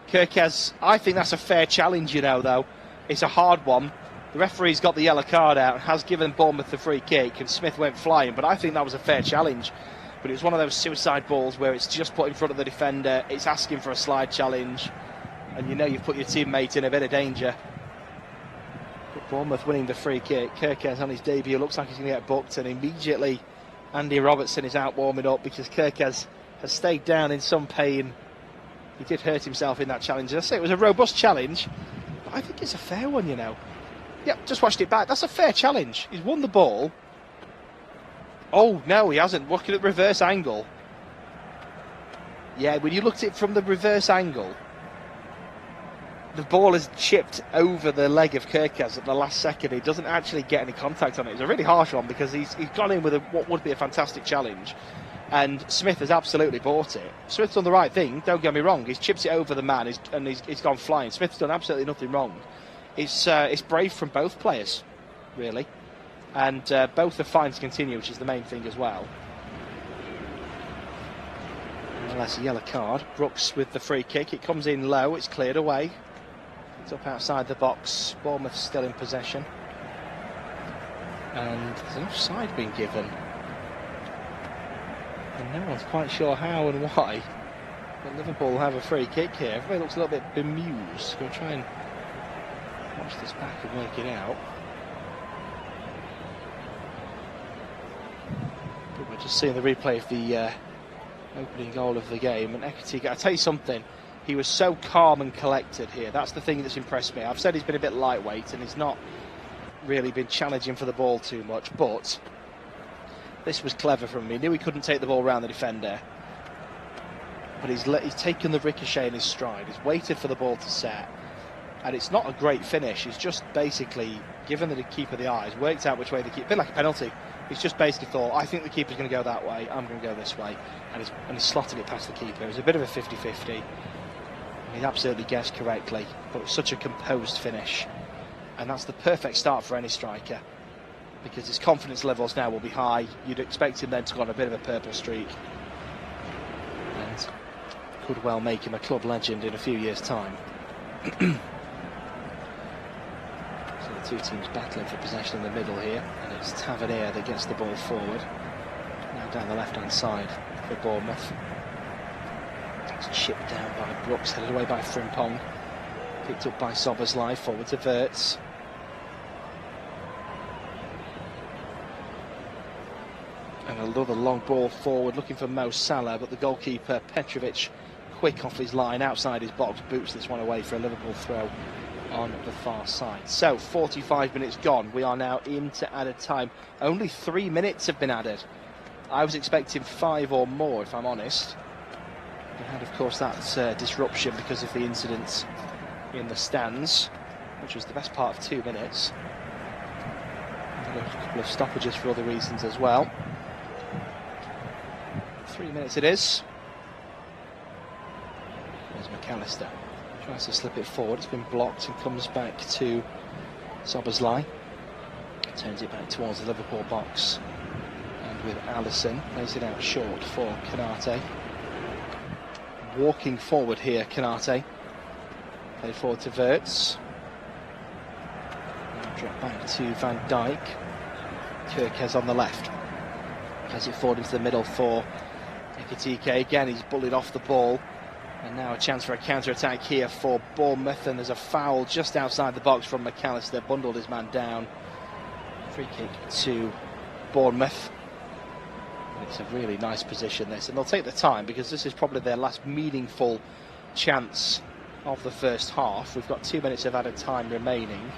Kirkez, I think that's a fair challenge, you know, though. It's a hard one. The referee's got the yellow card out and has given Bournemouth the free kick, and Smith went flying. But I think that was a fair challenge. But it was one of those suicide balls where it's just put in front of the defender. It's asking for a slide challenge. And you know you've put your teammate in a bit of danger. But Bournemouth winning the free kick. Kirkez on his debut looks like he's going to get booked. And immediately Andy Robertson is out warming up because Kirkez has stayed down in some pain. He did hurt himself in that challenge. I say it was a robust challenge. But I think it's a fair one, you know. Yep, just watched it back. That's a fair challenge. He's won the ball. Oh, no, he hasn't. Looking at the reverse angle. Yeah, when you looked at it from the reverse angle, the ball is chipped over the leg of Kirkez at the last second. He doesn't actually get any contact on it. It's a really harsh one because he's gone in with what would be a fantastic challenge. And Smith has absolutely bought it. Smith's done the right thing, don't get me wrong. He's chipped it over the man and he's gone flying. Smith's done absolutely nothing wrong. It's brave from both players, really. And both are fine to continue, which is the main thing as well. Unless a yellow card. Brooks with the free kick. It comes in low. It's cleared away. It's up outside the box. Bournemouth still in possession. And there's an offside being given. And no one's quite sure how and why. But Liverpool will have a free kick here. Everybody looks a little bit bemused. We'll try and watch this back and work it out. But we're just seeing the replay of the opening goal of the game. And Ekitike, I'll tell you something, he was so calm and collected here. That's the thing that's impressed me. I've said he's been a bit lightweight and he's not really been challenging for the ball too much, but this was clever from him. He knew he couldn't take the ball around the defender, but he's taken the ricochet in his stride. He's waited for the ball to set, and it's not a great finish. He's just basically given the keeper the eyes, worked out which way the keeper, a bit like a penalty. He's just basically thought, I think the keeper's going to go that way, I'm going to go this way, and he's slotted it past the keeper. It was a bit of a 50-50. He's absolutely guessed correctly, but it was such a composed finish, and that's the perfect start for any striker, because his confidence levels now will be high. You'd expect him then to go on a bit of a purple streak, and could well make him a club legend in a few years' time. Two teams battling for possession in the middle here, and it's Tavernier that gets the ball forward. Now down the left-hand side for Bournemouth. It's chipped down by Brooks, headed away by Frimpong. Picked up by Soberslai, forward to Wirtz. And another long ball forward, looking for Mo Salah, but the goalkeeper, Petrovic, quick off his line, outside his box, boots this one away for a Liverpool throw on the far side. So 45 minutes gone. We are now into added time. Only 3 minutes have been added. I was expecting 5 or more, if I'm honest. We had, of course, that disruption because of the incident in the stands, which was the best part of 2 minutes. And a couple of stoppages for other reasons as well. 3 minutes it is. There's McAllister. Tries to slip it forward, it's been blocked and comes back to Soberslai. Turns it back towards the Liverpool box. And with Alisson, plays it out short for Canate. Walking forward here, Canate. Play forward to Wirtz. Now drop back to Van Dijk. Kirkez on the left. Plays it forward into the middle for Ekitike. Again, he's bullied off the ball. And now a chance for a counter-attack here for Bournemouth, and there's a foul just outside the box from McAllister, bundled his man down. Free kick to Bournemouth. It's a really nice position, this, and they'll take the time because this is probably their last meaningful chance of the first half. We've got 2 minutes of added time remaining,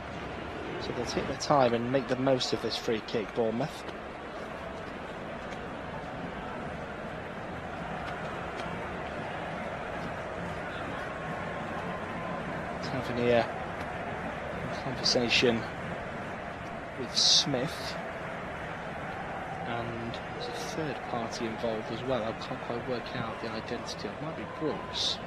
so they'll take their time and make the most of this free kick, Bournemouth. Tavernier in conversation with Smith, and there's a third party involved as well. I can't quite work out the identity. It might be Brooks.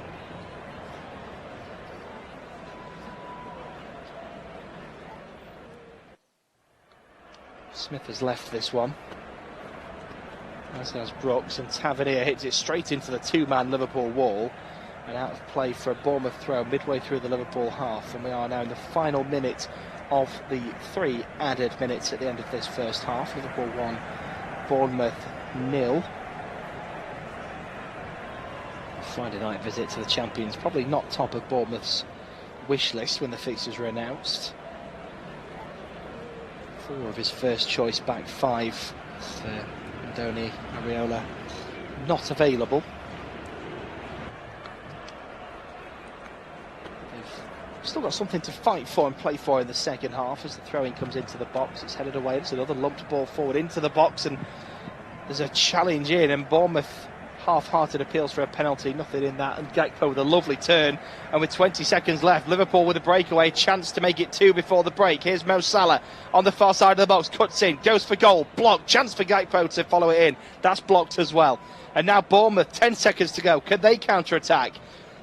Smith has left this one, as has Brooks, and Tavernier hits it straight into the two-man Liverpool wall, and out of play for a Bournemouth throw midway through the Liverpool half. And we are now in the final minute of the 3 added minutes at the end of this first half. Liverpool 1, Bournemouth 0. Friday night visit to the champions, probably not top of Bournemouth's wish list when the fixtures were announced. 4 of his first choice back 5 for Andoni Areola not available. They've still got something to fight for and play for in the second half as the throw-in comes into the box. It's headed away. It's another lumped ball forward into the box, and there's a challenge in, and Bournemouth half-hearted appeals for a penalty, nothing in that, and Gakpo with a lovely turn, and with 20 seconds left, Liverpool with a breakaway, chance to make it 2 before the break. Here's Mo Salah on the far side of the box, cuts in, goes for goal, blocked, chance for Gakpo to follow it in, that's blocked as well. And now Bournemouth, 10 seconds to go, can they counter-attack?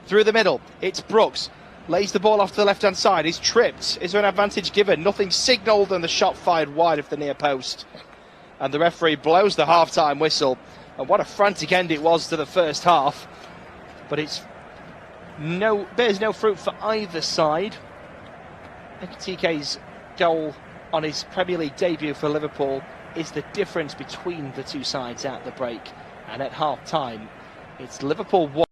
Through the middle, it's Brooks, lays the ball off to the left-hand side, he's tripped, is there an advantage given? Nothing signalled, and the shot fired wide of the near post. And the referee blows the half-time whistle. And what a frantic end it was to the first half. But it's bears no fruit for either side. Ekitike's goal on his Premier League debut for Liverpool is the difference between the two sides at the break. And at half-time, it's Liverpool 1.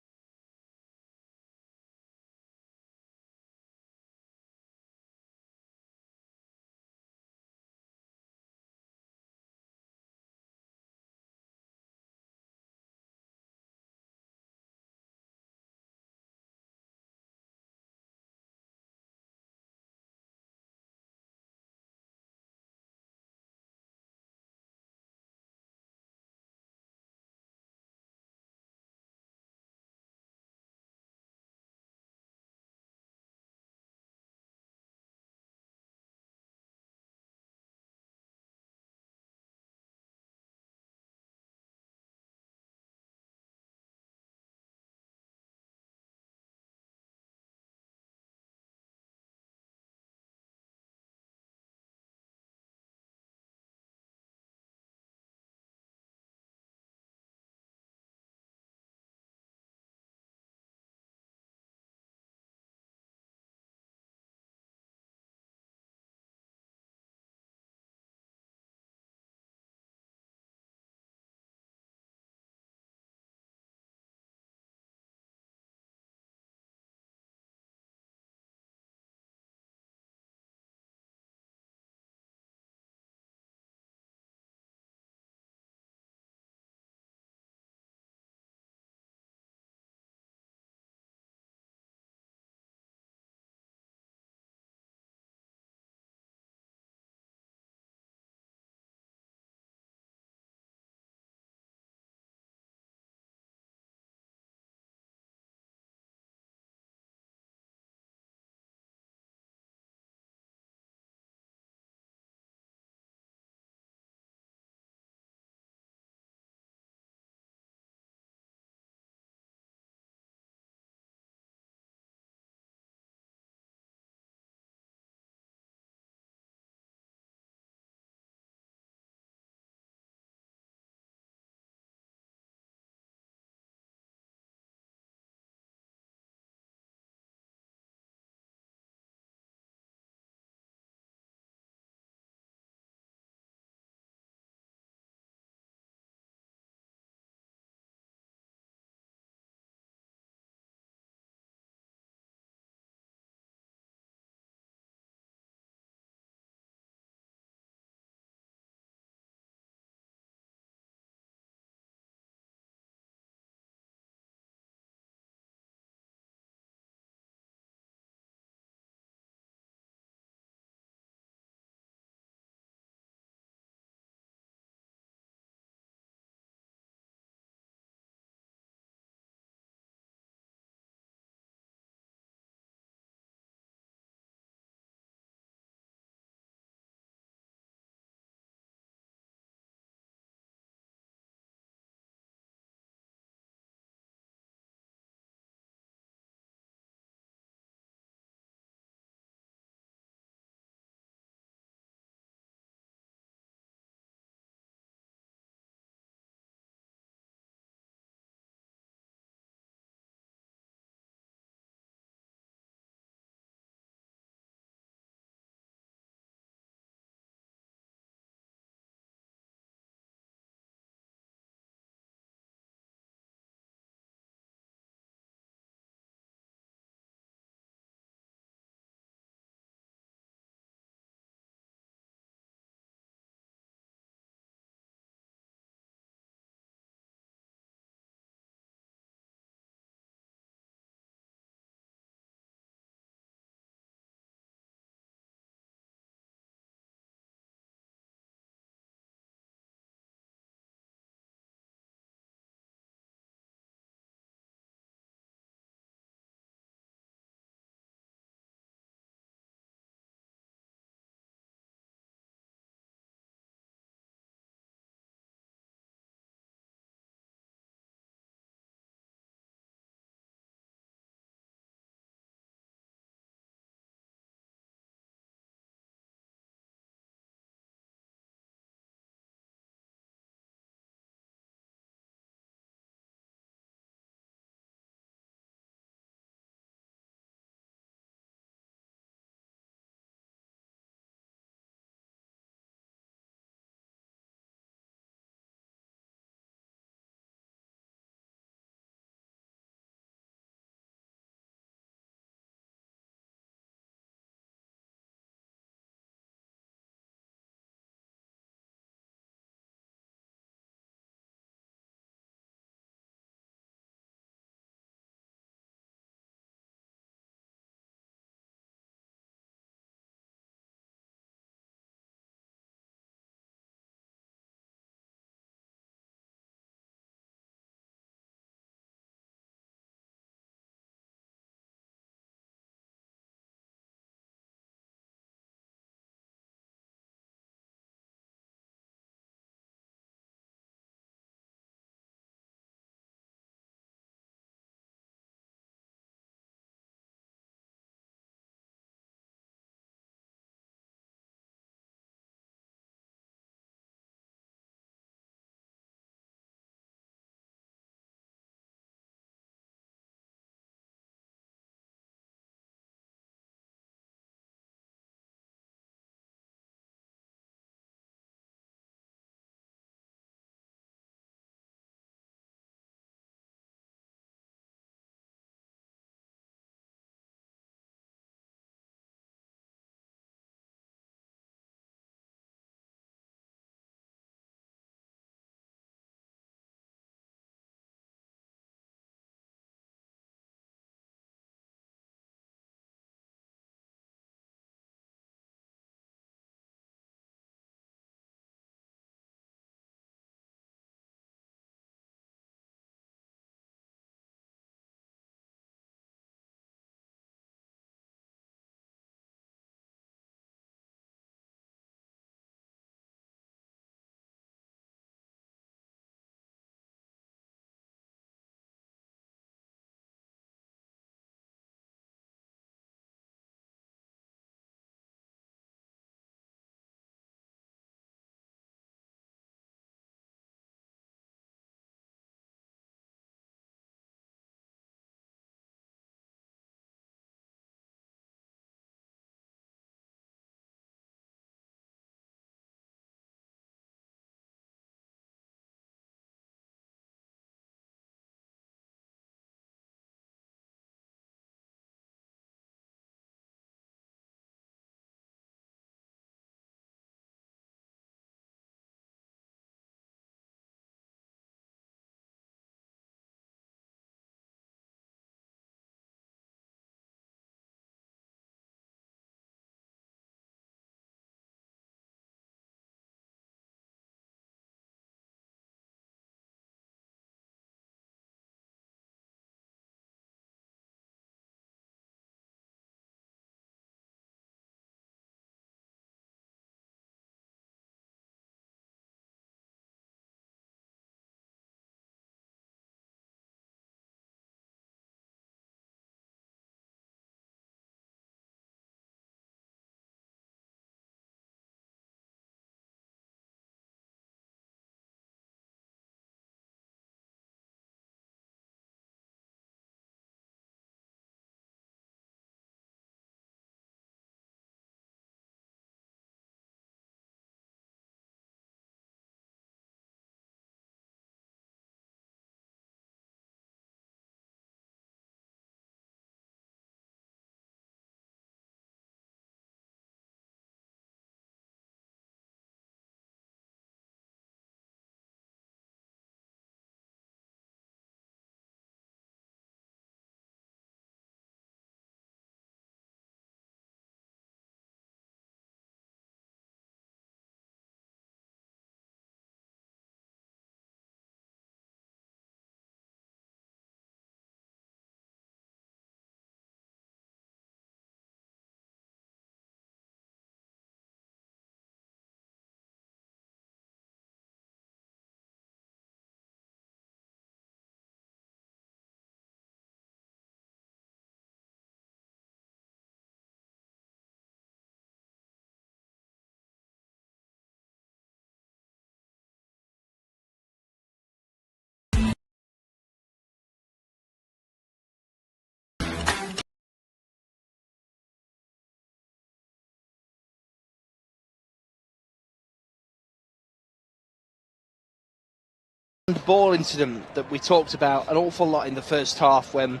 Ball incident that we talked about an awful lot in the first half when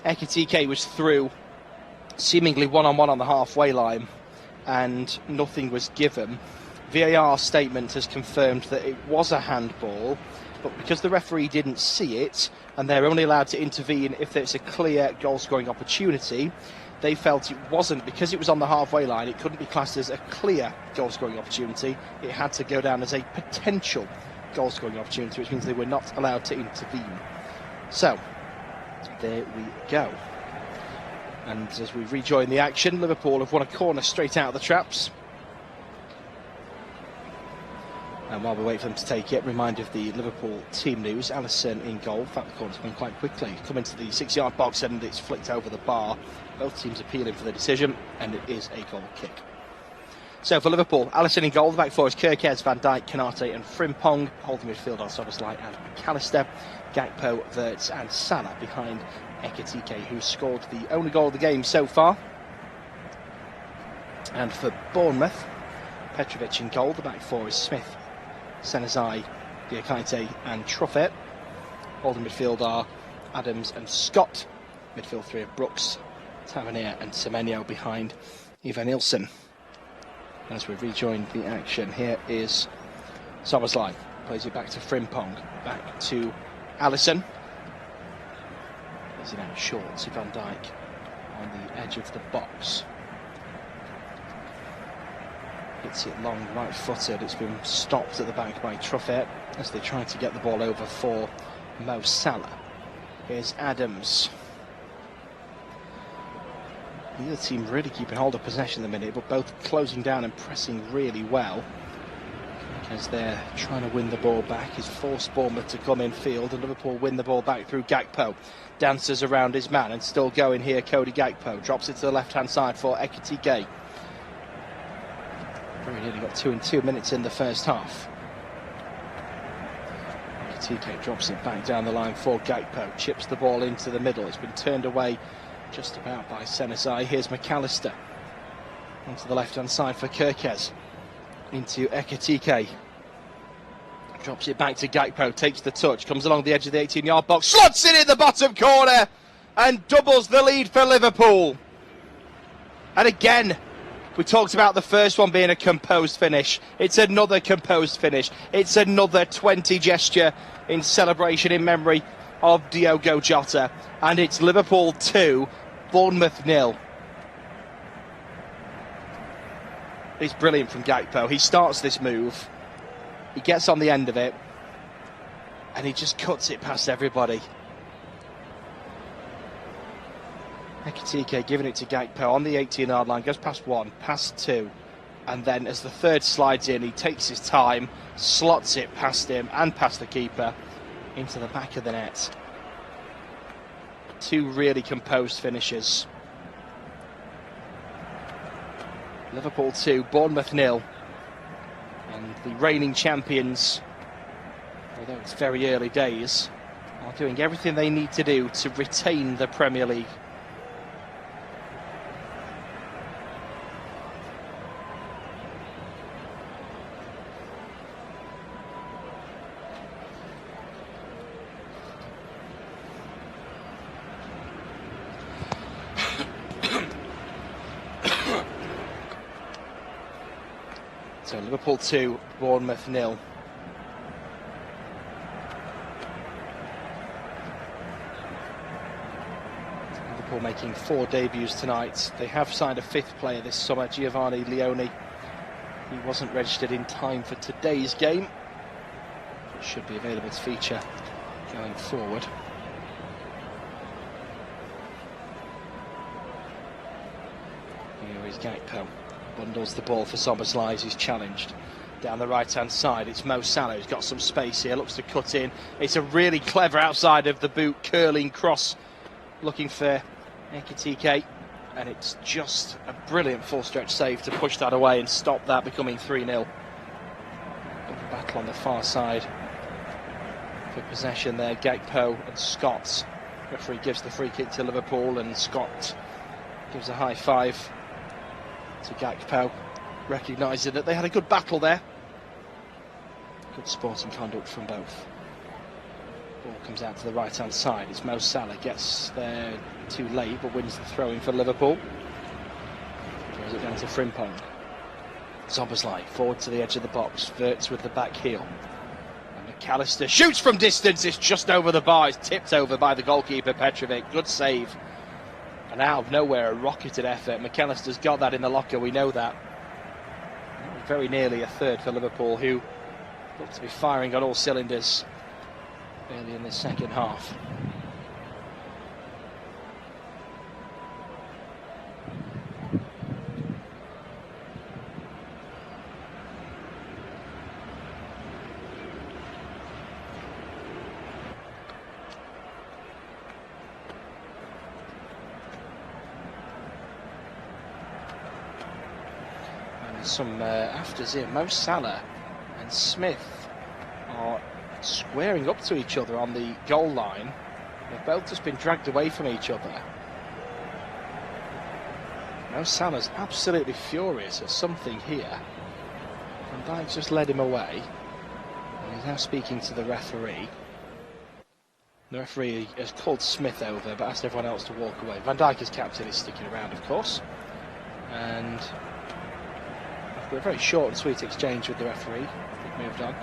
Ekitike was through seemingly one-on-one on the halfway line and nothing was given. VAR statement has confirmed that it was a handball, but because the referee didn't see it and they're only allowed to intervene if there's a clear goal-scoring opportunity, they felt it wasn't, because it was on the halfway line, it couldn't be classed as a clear goal-scoring opportunity. It had to go down as a potential goal-scoring opportunity, which means they were not allowed to intervene. So, there we go. And as we rejoin the action, Liverpool have won a corner straight out of the traps. And while we wait for them to take it, reminder of the Liverpool team news. Alisson in goal. In fact, the corner's gone quite quickly. Come into the 6-yard box and it's flicked over the bar. Both teams appealing for the decision, and it is a goal kick. So for Liverpool, Alisson in goal. The back four is Kirkez, Van Dijk, Canate and Frimpong. Holding midfield are Soboslai and McAllister. Gakpo, Wirtz and Salah behind Ekitike, who scored the only goal of the game so far. And for Bournemouth, Petrovic in goal. The back four is Smith, Senezai, Diakite and Truffet. Holding midfield are Adams and Scott. Midfield three are Brooks, Tavernier and Semenyo behind Evanilson. As we rejoin the action, here is Soboslai. Plays it back to Frimpong. Back to Alisson. Plays it out short to Van Dijk on the edge of the box. Hits it long, right-footed. It's been stopped at the back by Truffet as they try to get the ball over for Mo Salah. Here's Adams. Neither team really keeping hold of possession at the minute, but both closing down and pressing really well. As they're trying to win the ball back, he's forced Bournemouth to come in field, and Liverpool win the ball back through Gakpo. Dances around his man and still going here, Cody Gakpo. Drops it to the left-hand side for Ekitike. Very nearly got 2 in 2 minutes in the first half. Ekitike drops it back down the line for Gakpo. Chips the ball into the middle. It's been turned away just about by Senezai. Here's McAllister onto the left-hand side for Kirkez. Into Ekitike. Drops it back to Gakpo, takes the touch, comes along the edge of the 18-yard box, slots it in the bottom corner and doubles the lead for Liverpool. And again, we talked about the first one being a composed finish. It's another composed finish. It's another 20 gesture in celebration in memory of Diogo Jota. And it's Liverpool 2, Bournemouth 0. It's brilliant from Gakpo. He starts this move, he gets on the end of it, and he just cuts it past everybody. Ekitike giving it to Gakpo on the 18-yard line, goes past one, past two, and then as the third slides in, he takes his time, slots it past him and past the keeper into the back of the net. Two really composed finishes. Liverpool 2, Bournemouth 0. And the reigning champions, although it's very early days, are doing everything they need to do to retain the Premier League. So Liverpool 2, Bournemouth 0. Liverpool making 4 debuts tonight. They have signed a 5th player this summer, Giovanni Leone. He wasn't registered in time for today's game, but should be available to feature going forward. Here is Gakpo. Bundles the ball for Soboslai as he's challenged. Down the right-hand side, it's Mo Salah who's got some space here, looks to cut in. It's a really clever outside of the boot curling cross, looking for Ekitike, and it's just a brilliant full-stretch save to push that away and stop that becoming 3-0. Battle on the far side for possession there, Gakpo and Scott. Referee gives the free kick to Liverpool, and Scott gives a high five to Gakpo, recognising that they had a good battle there. Good sporting conduct from both. Ball comes out to the right-hand side. It's Mo Salah, gets there too late, but wins the throw-in for Liverpool. Throws it down to Frimpong. Szoboszlai forward to the edge of the box, Wirtz with the back heel. And McAllister shoots from distance, it's just over the bar, it's tipped over by the goalkeeper Petrovic. Good save. And out of nowhere, a rocketed effort. McAllister's got that in the locker, we know that. Very nearly a third for Liverpool, who look to be firing on all cylinders early in the second half. Some afters here. Mo Salah and Smith are squaring up to each other on the goal line. They've both just been dragged away from each other. Mo Salah's absolutely furious at something here. Van Dijk's just led him away. And he's now speaking to the referee. The referee has called Smith over but asked everyone else to walk away. Van Dijk as captain is sticking around, of course. And a very short and sweet exchange with the referee. They've moved on.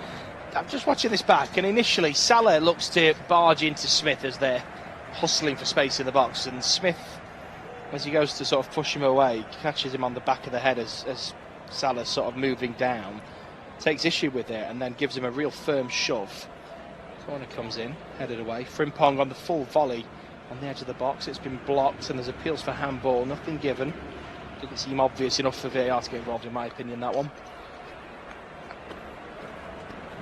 I'm just watching this back, and initially Salah looks to barge into Smith as they're hustling for space in the box, and Smith, as he goes to sort of push him away, catches him on the back of the head as Salah's sort of moving down, takes issue with it, and then gives him a real firm shove. Corner comes in, headed away. Frimpong on the full volley on the edge of the box. It's been blocked, and there's appeals for handball, nothing given. Didn't seem obvious enough for VAR to get involved, in my opinion, that one.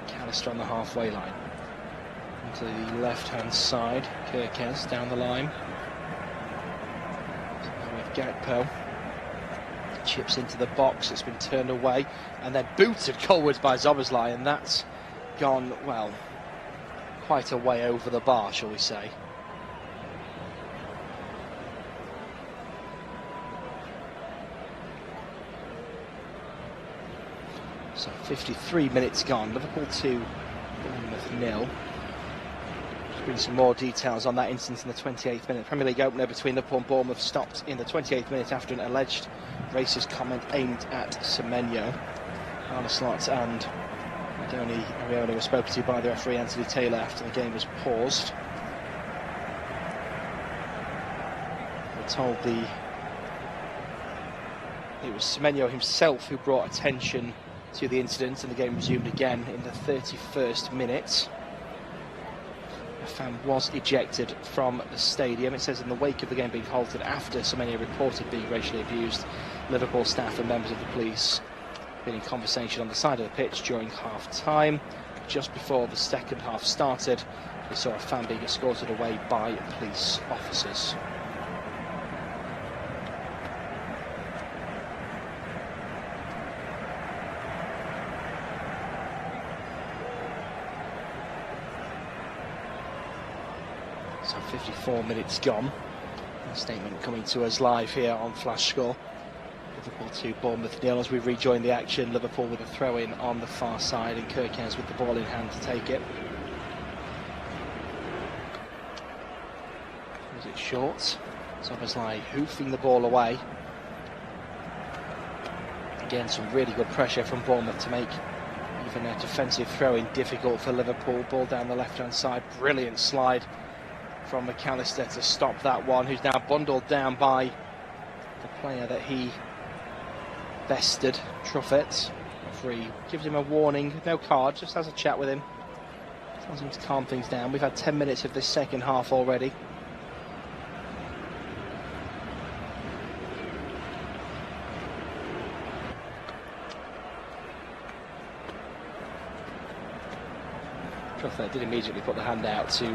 McAllister on the halfway line. Onto the left-hand side. Kerkez down the line. So with Gakpo. Chips into the box. It's been turned away. And then booted goalwards by Szoboszlai. And that's gone, well, quite a way over the bar, shall we say. So 53 minutes gone, Liverpool 2, Bournemouth 0. Just bring some more details on that instance in the 28th minute. Premier League opener between Liverpool and Bournemouth stopped in the 28th minute after an alleged racist comment aimed at Semenyo. Arne Slot and Adoni Ariona were spoken to by the referee Anthony Taylor after the game was paused. We're told it was Semenyo himself who brought attention to the incident, and the game resumed again in the 31st minute. A fan was ejected from the stadium. It says in the wake of the game being halted after Semenyo reported being racially abused, Liverpool staff and members of the police been in conversation on the side of the pitch during half-time. Just before the second half started, they saw a fan being escorted away by police officers. So 54 minutes gone. A statement coming to us live here on Flash Score. Liverpool 2, Bournemouth 0 as we rejoin the action. Liverpool with a throw-in on the far side, and Kerkez with the ball in hand to take it. Is it short? Szoboszlai hoofing the ball away. Again, some really good pressure from Bournemouth to make even a defensive throw-in difficult for Liverpool. Ball down the left-hand side, brilliant slide from McAllister to stop that one, who's now bundled down by the player that he bested, Truffett. Referee gives him a warning, no card, just has a chat with him. Tells him to calm things down. We've had 10 minutes of this second half already. Truffett did immediately put the hand out to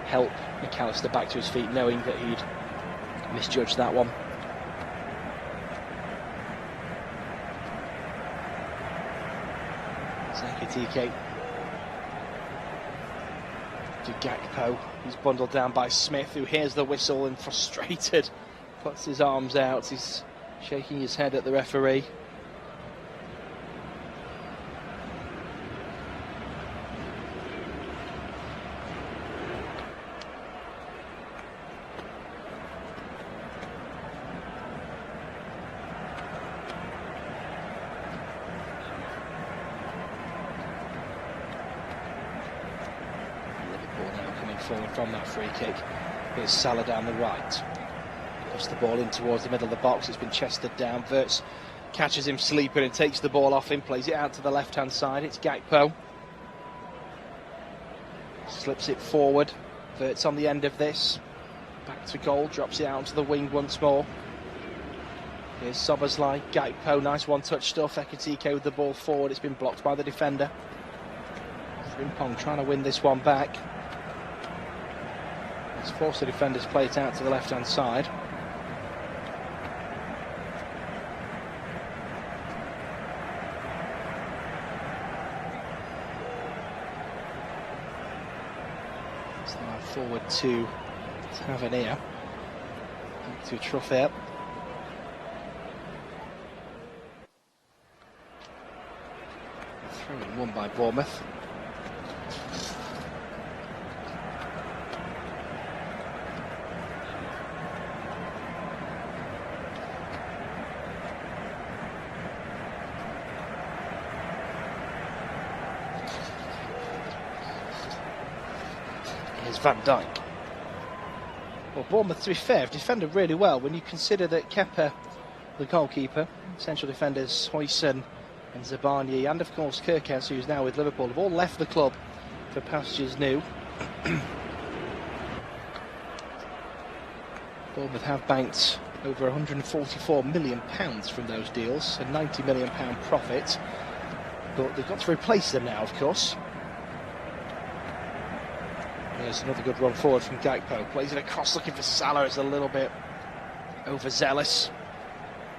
help McAllister back to his feet, knowing that he'd misjudged that one. Zakatike to Gakpo. He's bundled down by Smith, who hears the whistle and, frustrated, puts his arms out. He's shaking his head at the referee. falling from that free kick. Here's Salah down the right. Puts the ball in towards the middle of the box. It's been chested down. Wirtz catches him sleeping and takes the ball off him. Plays it out to the left-hand side. It's Gakpo. Slips it forward. Wirtz on the end of this. Back to goal. Drops it out onto the wing once more. Here's Szoboszlai. Gakpo. Nice one-touch stuff. Ekitike with the ball forward. It's been blocked by the defender. Frimpong trying to win this one back. It's forced the defenders to play it out to the left-hand side. It's now forward to Tavernier. Back to Truffert. Throw-in won by Bournemouth. Van Dijk. Well, Bournemouth, to be fair, have defended really well when you consider that Kepa, the goalkeeper, central defenders Huijsen and Zabarnyi, and of course Kerkez, who's now with Liverpool, have all left the club for pastures new. Bournemouth have banked over £144 million from those deals, a £90 million profit, but they've got to replace them now, of course. There's another good run forward from Gakpo. Plays it across looking for Salah. It's a little bit overzealous.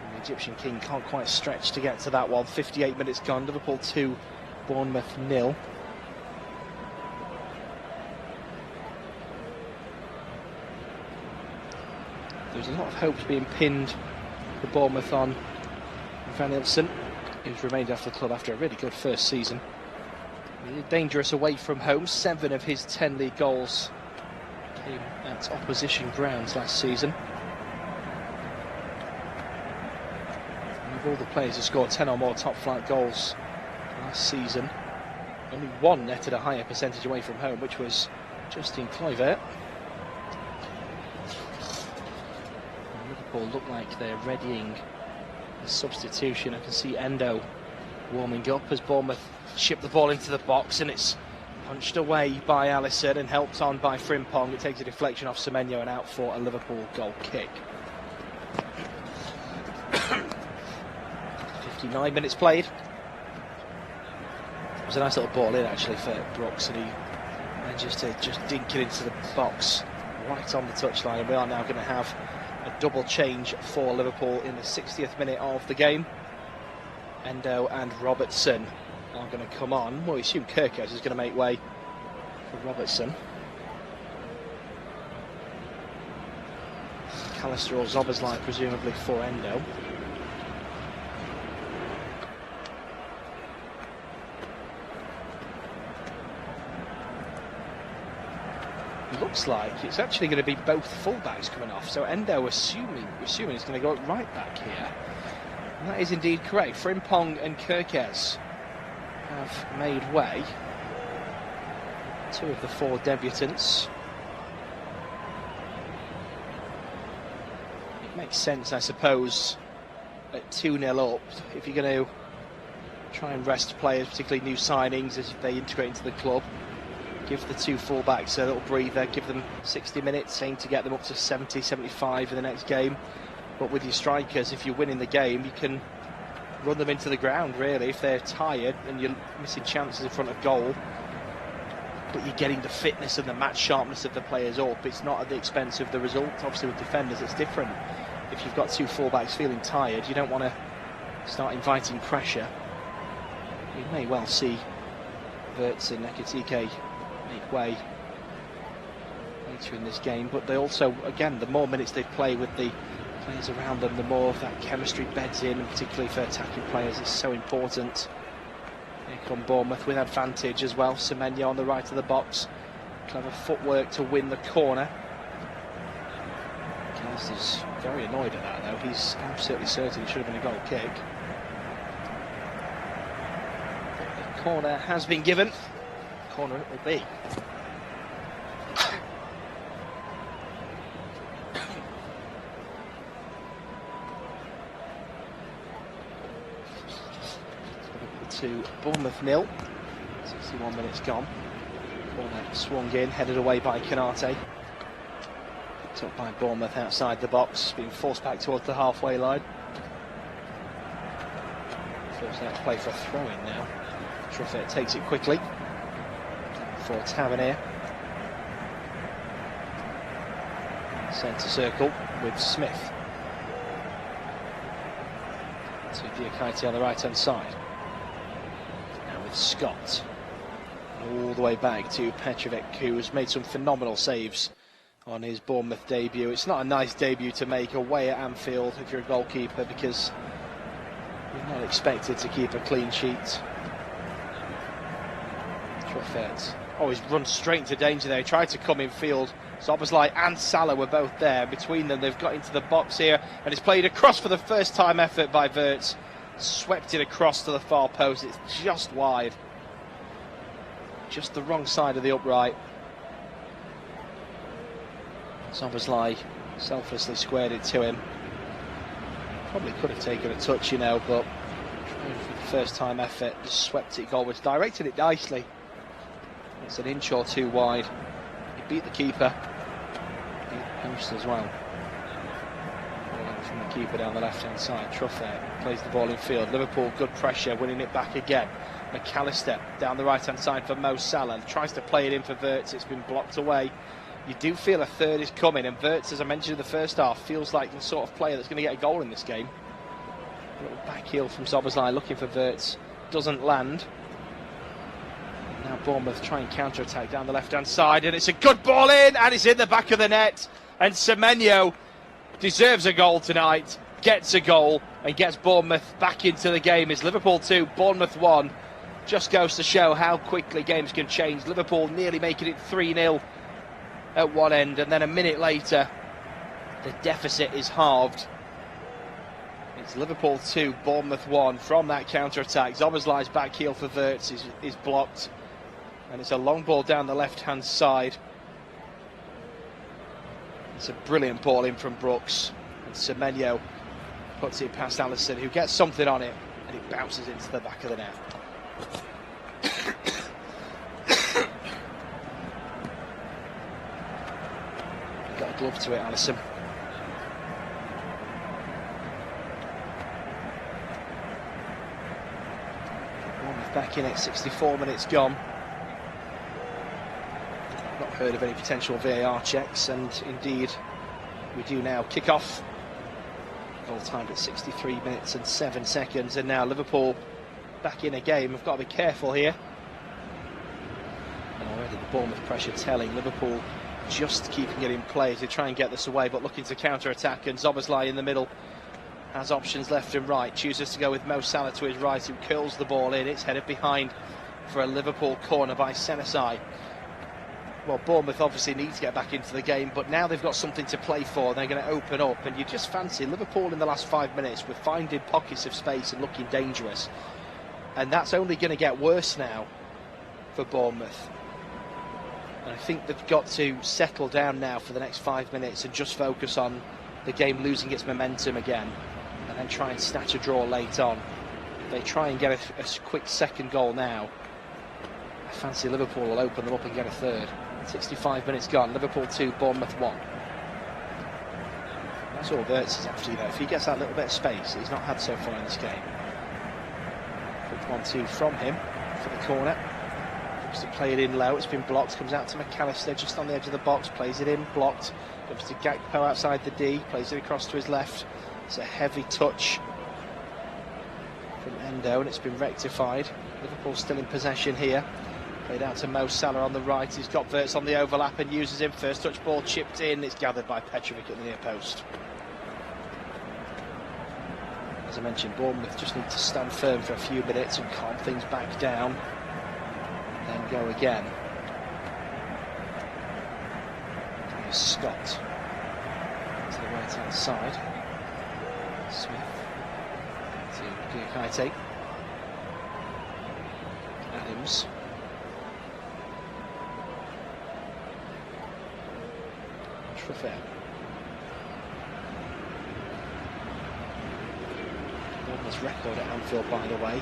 And the Egyptian king can't quite stretch to get to that one. 58 minutes gone. Liverpool 2, Bournemouth 0. There's a lot of hopes being pinned for Bournemouth on Van Ilsen, who's remained after the club after a really good first season. Dangerous away from home. 7 of his 10 league goals came at opposition grounds last season. And of all the players who scored 10 or more top flight goals last season, only one netted a higher percentage away from home, which was Justin Kluivert. Liverpool look like they're readying a substitution. I can see Endo warming up as Bournemouth ship the ball into the box, and it's punched away by Alisson and helped on by Frimpong. It takes a deflection off Semenyo and out for a Liverpool goal kick. 59 minutes played. It was a nice little ball in actually for Brooks, and he manages to just dink it into the box right on the touchline, and we are now going to have a double change for Liverpool in the 60th minute of the game. Endo and Robertson are going to come on. Well, we assume Kerkez is going to make way for Robertson. Callister or Szoboszlai presumably for Endo. It looks like it's actually going to be both fullbacks coming off. So Endo, assuming he's going to go right back here. And that is indeed correct. Frimpong and Kerkez have made way. 2 of the 4 debutants. It makes sense, I suppose, at 2-0 up, if you're going to try and rest players, particularly new signings, as they integrate into the club. Give the 2 fullbacks a little breather, give them 60 minutes, aim to get them up to 70, 75 in the next game. But with your strikers, if you're winning the game, you can run them into the ground, really, if they're tired and you're missing chances in front of goal. But you're getting the fitness and the match sharpness of the players up. It's not at the expense of the result. Obviously, with defenders, it's different. If you've got 2 fullbacks feeling tired, you don't want to start inviting pressure. You may well see Wirtz and Ekitike make way later in this game, but they also, again, the more minutes they play with the players around them, the more of that chemistry beds in, and particularly for attacking players, is so important. Here come Bournemouth with advantage as well. Semenyo on the right of the box. Clever footwork to win the corner. Callister's very annoyed at that, though. He's absolutely certain it should have been a goal kick. The corner has been given. Corner it will be. to Bournemouth 0. 61 minutes gone. Corner swung in, headed away by Canate. Picked up by Bournemouth outside the box, being forced back towards the halfway line. Forced out to play for a throw-in now. Truffett takes it quickly for Tavernier. Centre circle with Smith. To Diakite on the right-hand side. Now with Scott. All the way back to Petrovic, who has made some phenomenal saves on his Bournemouth debut. It's not a nice debut to make away at Anfield if you're a goalkeeper, because you're not expected to keep a clean sheet. Truffett always runs straight into danger there. He tried to come in field. Szoboszlai and Salah were both there. Between them, they've got into the box here, and it's played across for the first time effort by Wirtz. Swept it across to the far post. It's just wide. Just the wrong side of the upright. Szoboszlai selflessly squared it to him. Probably could have taken a touch, you know, but for the first time effort, just swept it goalwards, directed it nicely. It's an inch or two wide. He beat the keeper. Beat the post as well. From the keeper down the left-hand side. Truffett plays the ball in field. Liverpool, good pressure, winning it back again. McAllister down the right-hand side for Mo Salah. Tries to play it in for Wirtz. It's been blocked away. You do feel a third is coming, and Wirtz, as I mentioned in the first half, feels like the sort of player that's going to get a goal in this game. A little back heel from Szoboszlai looking for Wirtz. Doesn't land. Now Bournemouth try and counter-attack down the left-hand side, and it's a good ball in, and it's in the back of the net. And Semenyo deserves a goal tonight, gets a goal, and gets Bournemouth back into the game. It's Liverpool 2, Bournemouth 1. Just goes to show how quickly games can change. Liverpool nearly making it 3-0 at one end, and then a minute later, the deficit is halved. It's Liverpool 2, Bournemouth 1 from that counter-attack. Szoboszlai's back heel for Wirtz is blocked. And it's a long ball down the left-hand side. It's a brilliant ball in from Brooks. And Semenyo puts it past Alisson, who gets something on it, and it bounces into the back of the net. Got a glove to it, Alisson. Bournemouth back in at 64 minutes gone. Not heard of any potential VAR checks, and indeed we do now. Kick off. Goal timed at 63 minutes and 7 seconds, and now Liverpool back in a game. We've got to be careful here. And already the Bournemouth pressure telling. Liverpool just keeping it in play to try and get this away, but looking to counter-attack, and Szoboszlai in the middle has options left and right. Chooses to go with Mo Salah to his right, who curls the ball in. It's headed behind for a Liverpool corner by Senesi. Well, Bournemouth obviously need to get back into the game, but now they've got something to play for. They're going to open up, and you just fancy Liverpool in the last 5 minutes with finding pockets of space and looking dangerous. And that's only going to get worse now for Bournemouth. And I think they've got to settle down now for the next 5 minutes and just focus on the game losing its momentum again, and then try and snatch a draw late on. If they try and get a quick second goal now, I fancy Liverpool will open them up and get a third. 65 minutes gone. Liverpool 2, Bournemouth 1. That's all Wirtz is after, you know. If he gets that little bit of space, he's not had so far in this game. Quick 1-2 from him for the corner. Looks to play it in low. It's been blocked. Comes out to McAllister just on the edge of the box. Plays it in, blocked. Comes to Gakpo outside the D. Plays it across to his left. It's a heavy touch from Endo, and it's been rectified. Liverpool still in possession here. Played out to Mo Salah on the right. He's got Wirtz on the overlap and uses him. First touch ball chipped in. It's gathered by Petrovic at the near post. As I mentioned, Bournemouth just need to stand firm for a few minutes and calm things back down. Then go again. Here's Scott to the right hand side. Smith to Diakite. Adams. Truffett. Bournemouth's record at Anfield, by the way,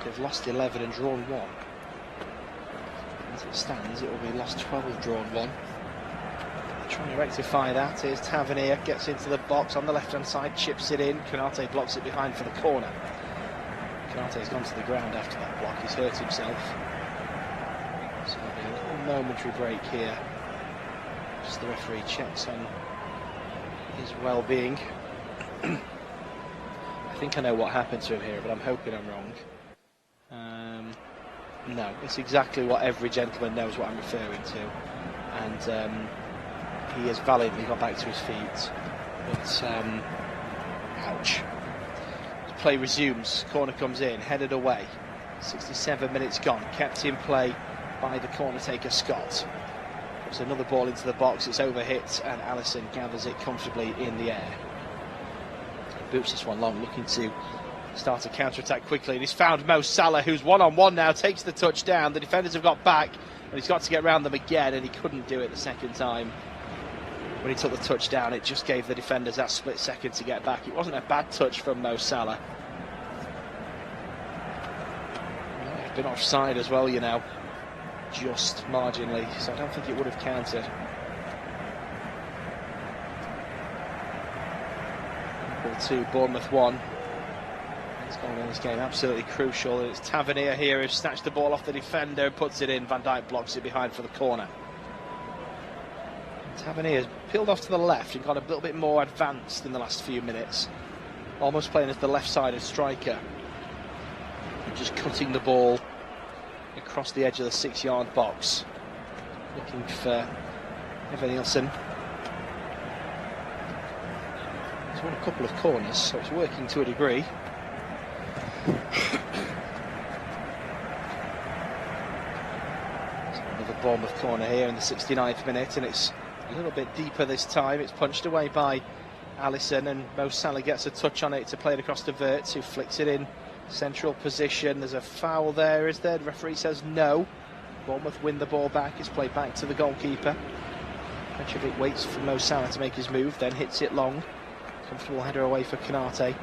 They've lost 11 and drawn 1. As it stands, it will be lost 12, drawn 1. Trying to rectify that. Here's Tavernier, gets into the box on the left-hand side, chips it in. Quedaron blocks it behind for the corner. Quedaron's gone to the ground after that block. He's hurt himself. So there'll be a little momentary break here. Just the referee checks on his well-being. I think I know what happened to him here, but I'm hoping I'm wrong. No, it's exactly what every gentleman knows what I'm referring to. And he has valiantly got back to his feet. But, ouch. The play resumes, corner comes in, headed away. 67 minutes gone, kept in play by the corner taker Scott. Puts another ball into the box, it's overhit, and Alisson gathers it comfortably in the air. He boots this one long, looking to start a counter-attack quickly, and he's found Mo Salah, who's one-on-one now, takes the touchdown. The defenders have got back, and he's got to get round them again, and he couldn't do it the second time. When he took the touchdown, it just gave the defenders that split second to get back. It wasn't a bad touch from Mo Salah. He's been offside as well, you know, just marginally, so I don't think it would have counted. Liverpool 2, Bournemouth 1. He's gone in this game, absolutely crucial. It's Tavernier here who snatched the ball off the defender and puts it in. Van Dijk blocks it behind for the corner. Tavernier's peeled off to the left and got a little bit more advanced in the last few minutes. Almost playing as the left-sided striker. And just cutting the ball across the edge of the 6-yard box. Looking for Evan Nielsen. He's won a couple of corners, so it's working to a degree. Another Bournemouth corner here in the 69th minute, and it's a little bit deeper this time. It's punched away by Alisson, and Mo Salah gets a touch on it to play it across to Wirtz, who flicks it in central position. There's a foul there, is there? The referee says no. Bournemouth win the ball back. It's played back to the goalkeeper. Petrovic waits for Mo Salah to make his move, then hits it long. Comfortable header away for Canate.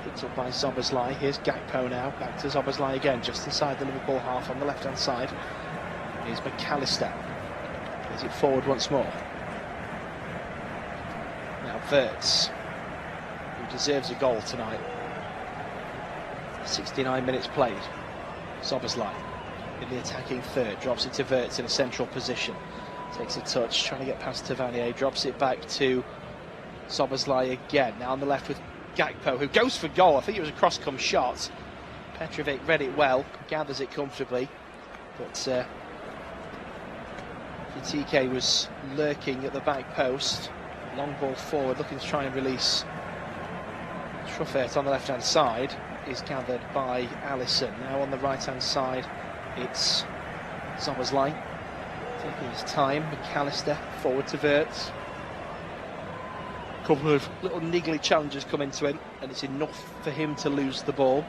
Picked up by Szoboszlai. Here's Gakpo now, back to Szoboszlai again, just inside the Liverpool half on the left-hand side. Here's McAllister. Plays it forward once more. Now Wirtz, who deserves a goal tonight. 69 minutes played. Szoboszlai in the attacking third, drops it to Wirtz in a central position. Takes a touch, trying to get past Tavernier, drops it back to Szoboszlai again. Now on the left with Gakpo, who goes for goal. I think it was a cross-come shot. Petrovic read it well, gathers it comfortably, but TK was lurking at the back post. Long ball forward, looking to try and release Truffert on the left-hand side. Is gathered by Alisson. Now on the right-hand side, it's Szoboszlai taking his time. McAllister forward to Wirtz. A couple of little niggly challenges come into him, and it's enough for him to lose the ball.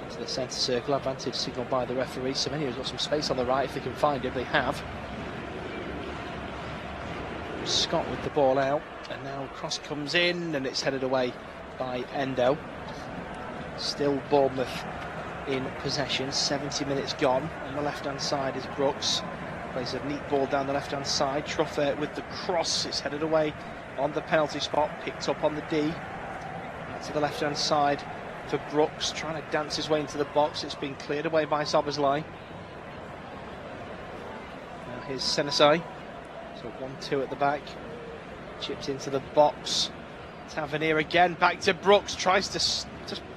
Into the centre circle, advantage signalled by the referee. Semenyo's got some space on the right if they can find him. They have. Scott with the ball out, and now cross comes in, and it's headed away by Endo. Still Bournemouth in possession, 70 minutes gone. On the left-hand side is Brooks. Plays a neat ball down the left-hand side. Truffert with the cross, it's headed away on the penalty spot, picked up on the D. Out to the left-hand side for Brooks, trying to dance his way into the box. It's been cleared away by Szoboszlai. Now here's Senesi. So 1-2 at the back. Chipped into the box. Tavernier again, back to Brooks. Tries to just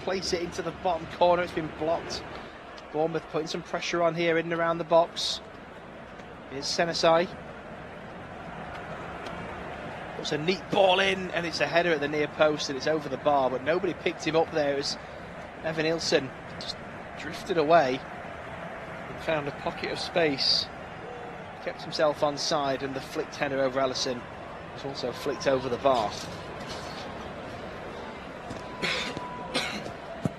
place it into the bottom corner. It's been blocked. Bournemouth putting some pressure on here in and around the box. Here's Senesi. Puts a neat ball in, and it's a header at the near post, and it's over the bar, but nobody picked him up there. It was Evan Nielsen just drifted away and found a pocket of space. Kept himself onside, and the flicked header over Alisson was also flicked over the bar.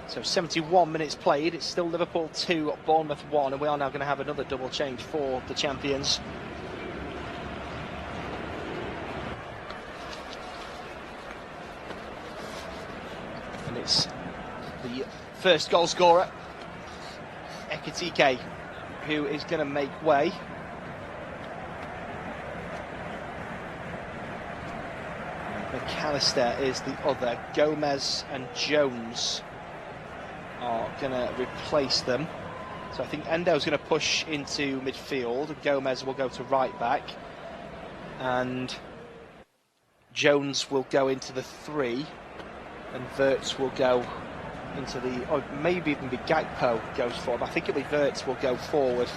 So 71 minutes played. It's still Liverpool 2, Bournemouth 1, and we are now going to have another double change for the champions. And it's the first goal scorer Ekitike, who is going to make way. McAllister is the other. Gomez and Jones are going to replace them. So I think Endo's going to push into midfield, and Gomez will go to right back, and Jones will go into the 3, and Wirtz will go into the, or maybe even be Gakpo goes forward. I think it'll be Wirtz will go forward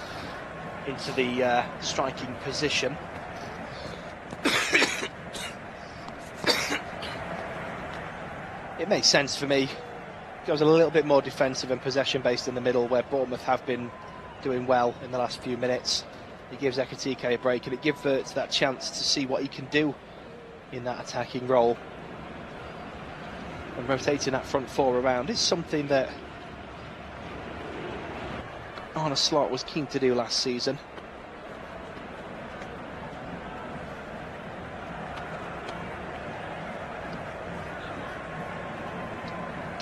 into the striking position. It makes sense for me. Goes a little bit more defensive and possession based in the middle, where Bournemouth have been doing well in the last few minutes. It gives Ekitike a break, and it gives Wirtz that chance to see what he can do in that attacking role. And rotating that front 4 around is something that Arne Slot was keen to do last season.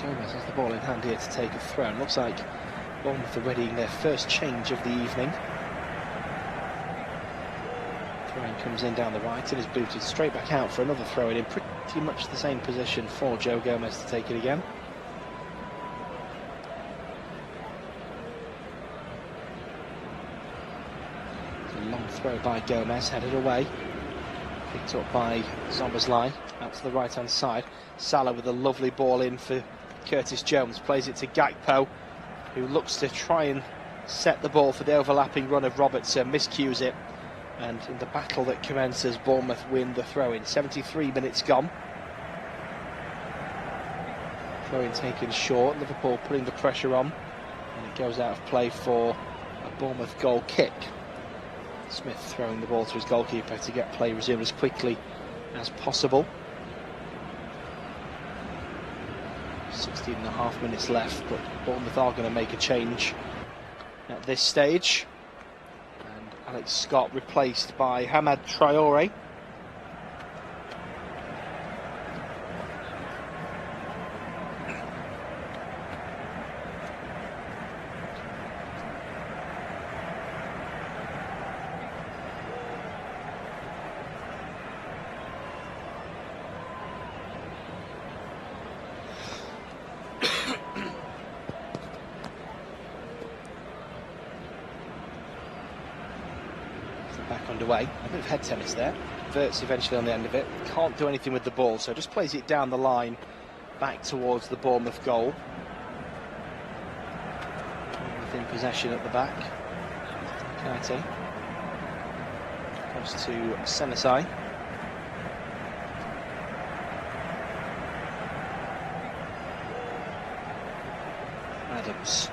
Gomez has the ball in hand here to take a throw, and looks like Bournemouth are readying their first change of the evening. Throw-in comes in down the right and is booted straight back out for another throw-in in pretty much the same position for Joe Gomez to take it again. It's a long throw by Gomez, headed away. Picked up by Szoboszlai, out to the right-hand side. Salah with a lovely ball in for Curtis Jones, plays it to Gakpo, who looks to try and set the ball for the overlapping run of Robertson, miscues it, and in the battle that commences, Bournemouth win the throw-in. 73 minutes gone. Throw-in taken short, Liverpool putting the pressure on, and it goes out of play for a Bournemouth goal kick. Smith throwing the ball to his goalkeeper to get play resumed as quickly as possible. 16.5 minutes left, but Bournemouth are going to make a change at this stage. And Alex Scott replaced by Hamad Traore. Back underway, a bit of head tennis there. Wirtz eventually on the end of it, can't do anything with the ball, so just plays it down the line back towards the Bournemouth goal. Within possession at the back. Knighty goes to Senesi. Adams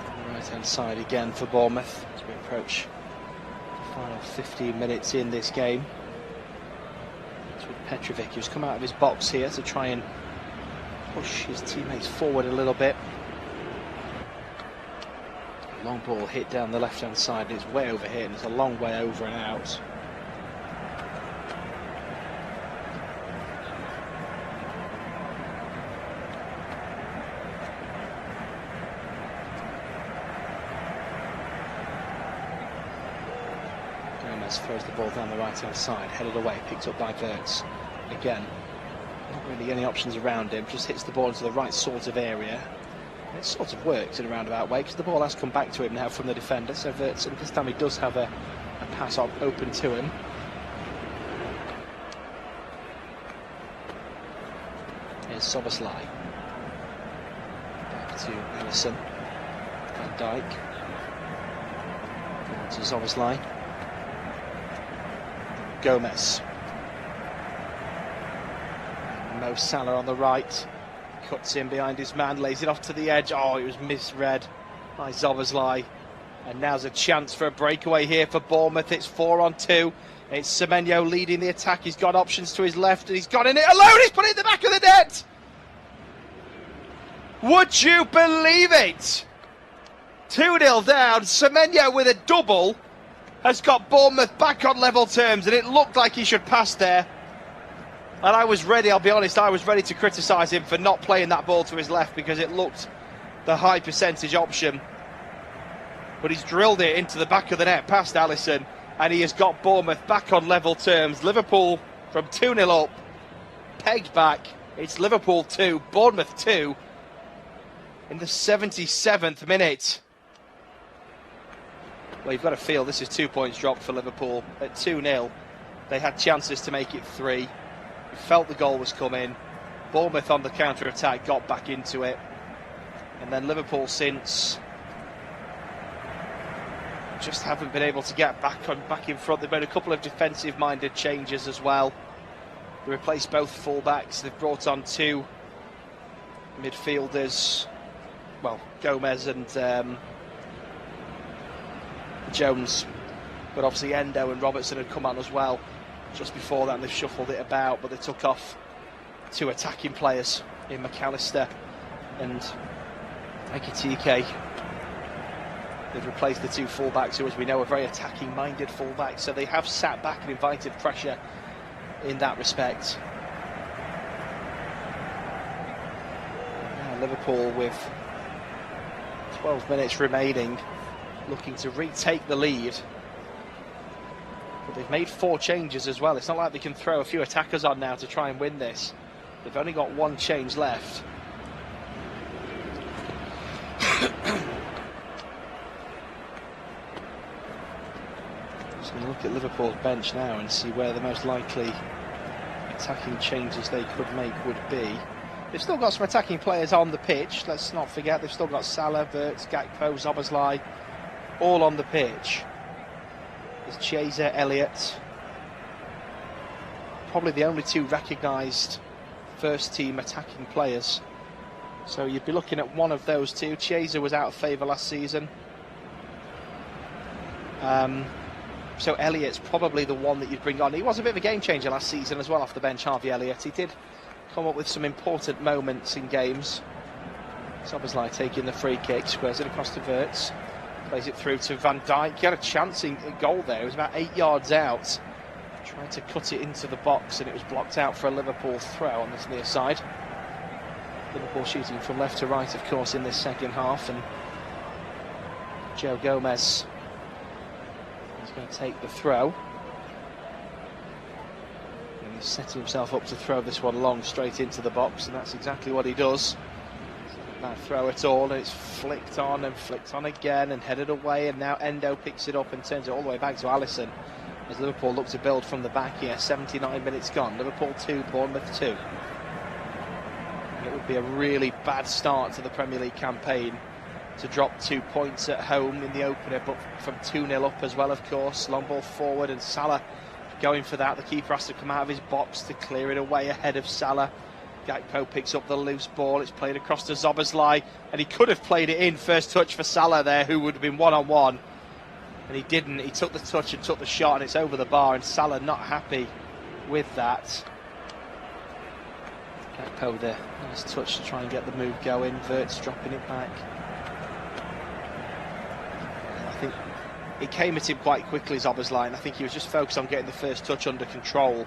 on the right hand side again for Bournemouth as we approach final 15 minutes in this game. It's with Petrovic, who's come out of his box here to try and push his teammates forward a little bit. Long ball hit down the left hand side, and it's way over here, and it's a long way over and out. Throws the ball down the right hand side, headed away, picked up by Wirtz. Again, not really any options around him, just hits the ball into the right sort of area. And it sort of works in a roundabout way, because the ball has come back to him now from the defender, so Wirtz, and this time he does have a pass open to him. Here's Szoboszlai. Back to Alisson. Van Dijk. Down to Szoboszlai. Gomez. And Mo Salah on the right, cuts in behind his man, lays it off to the edge. Oh, it was misread by Szoboszlai. And now's a chance for a breakaway here for Bournemouth. It's 4-on-2. It's Semenyo leading the attack. He's got options to his left, and he's got in it alone. He's put it in the back of the net. Would you believe it? 2-0 down. Semenyo with a double has got Bournemouth back on level terms, and it looked like he should pass there. And I was ready, I'll be honest, I was ready to criticise him for not playing that ball to his left, because it looked the high percentage option. But he's drilled it into the back of the net past Alisson, and he has got Bournemouth back on level terms. Liverpool from 2-0 up, pegged back. It's Liverpool 2, Bournemouth 2 in the 77th minute. Well, you've got to feel this is 2 points dropped for Liverpool at 2-0. They had chances to make it 3. You felt the goal was coming. Bournemouth on the counter-attack got back into it. And then Liverpool since just haven't been able to get back in front. They've made a couple of defensive-minded changes as well. They replaced both full-backs. They've brought on 2 midfielders. Well, Gomez and Jones. But obviously Endo and Robertson had come on as well just before that, and they've shuffled it about. But they took off 2 attacking players in McAllister and Ekitike. They've replaced the 2 full-backs, who, as we know, are very attacking-minded full-backs. So they have sat back and invited pressure in that respect. Now Liverpool, with 12 minutes remaining, looking to retake the lead. But they've made 4 changes as well. It's not like they can throw a few attackers on now to try and win this. They've only got 1 change left. Just going to look at Liverpool's bench now and see where the most likely attacking changes they could make would be. They've still got some attacking players on the pitch. Let's not forget they've still got Salah, Wirtz, Gakpo, Szoboszlai, all on the pitch. There's Chiesa, Elliott. Probably the only 2 recognised first-team attacking players. So you'd be looking at one of those 2. Chiesa was out of favour last season. So Elliott's probably the one that you'd bring on. He was a bit of a game changer last season as well off the bench, Harvey Elliott. He did come up with some important moments in games. Szoboszlai taking the free kick, squares it across to Wirtz, plays it through to Van Dijk. He had a chance in goal there. It was about 8 yards out. Tried to cut it into the box, and it was blocked out for a Liverpool throw on this near side. Liverpool shooting from left to right, of course, in this second half, and Joe Gomez is going to take the throw. And he's setting himself up to throw this one long straight into the box, and that's exactly what he does. That throw at all, and it's flicked on and flicked on again and headed away, and now Endo picks it up and turns it all the way back to Alisson as Liverpool look to build from the back here. 79 minutes gone. Liverpool 2, Bournemouth 2. It would be a really bad start to the Premier League campaign to drop 2 points at home in the opener, but from 2-0 up as well, of course. Long ball forward, and Salah going for that. The keeper has to come out of his box to clear it away ahead of Salah. Gakpo picks up the loose ball. It's played across to Szoboszlai, and he could have played it in. First touch for Salah there, who would have been one-on-one. And he didn't. He took the touch and took the shot, and it's over the bar, and Salah not happy with that. Gakpo there, nice touch to try and get the move going. Wirtz dropping it back. I think it came at him quite quickly, Szoboszlai, and I think he was just focused on getting the first touch under control.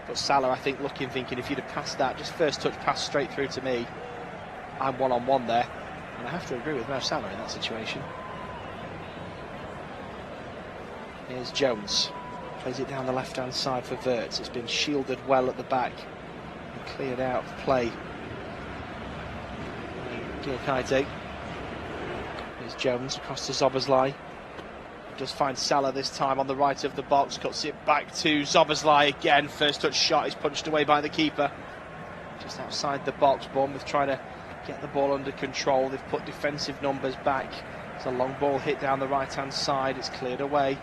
But Salah, I think, thinking if you'd have passed that, just first touch pass straight through to me, I'm one-on-one there. And I have to agree with Mo Salah in that situation. Here's Jones. Plays it down the left-hand side for Wirtz. It's been shielded well at the back and cleared out of play. Gilkaite. Here's Jones across to Szoboszlai. Does find Salah this time on the right of the box. Cuts it back to Szoboszlai again. First touch shot is punched away by the keeper. Just outside the box. Bournemouth trying to get the ball under control. They've put defensive numbers back. It's a long ball hit down the right-hand side. It's cleared away.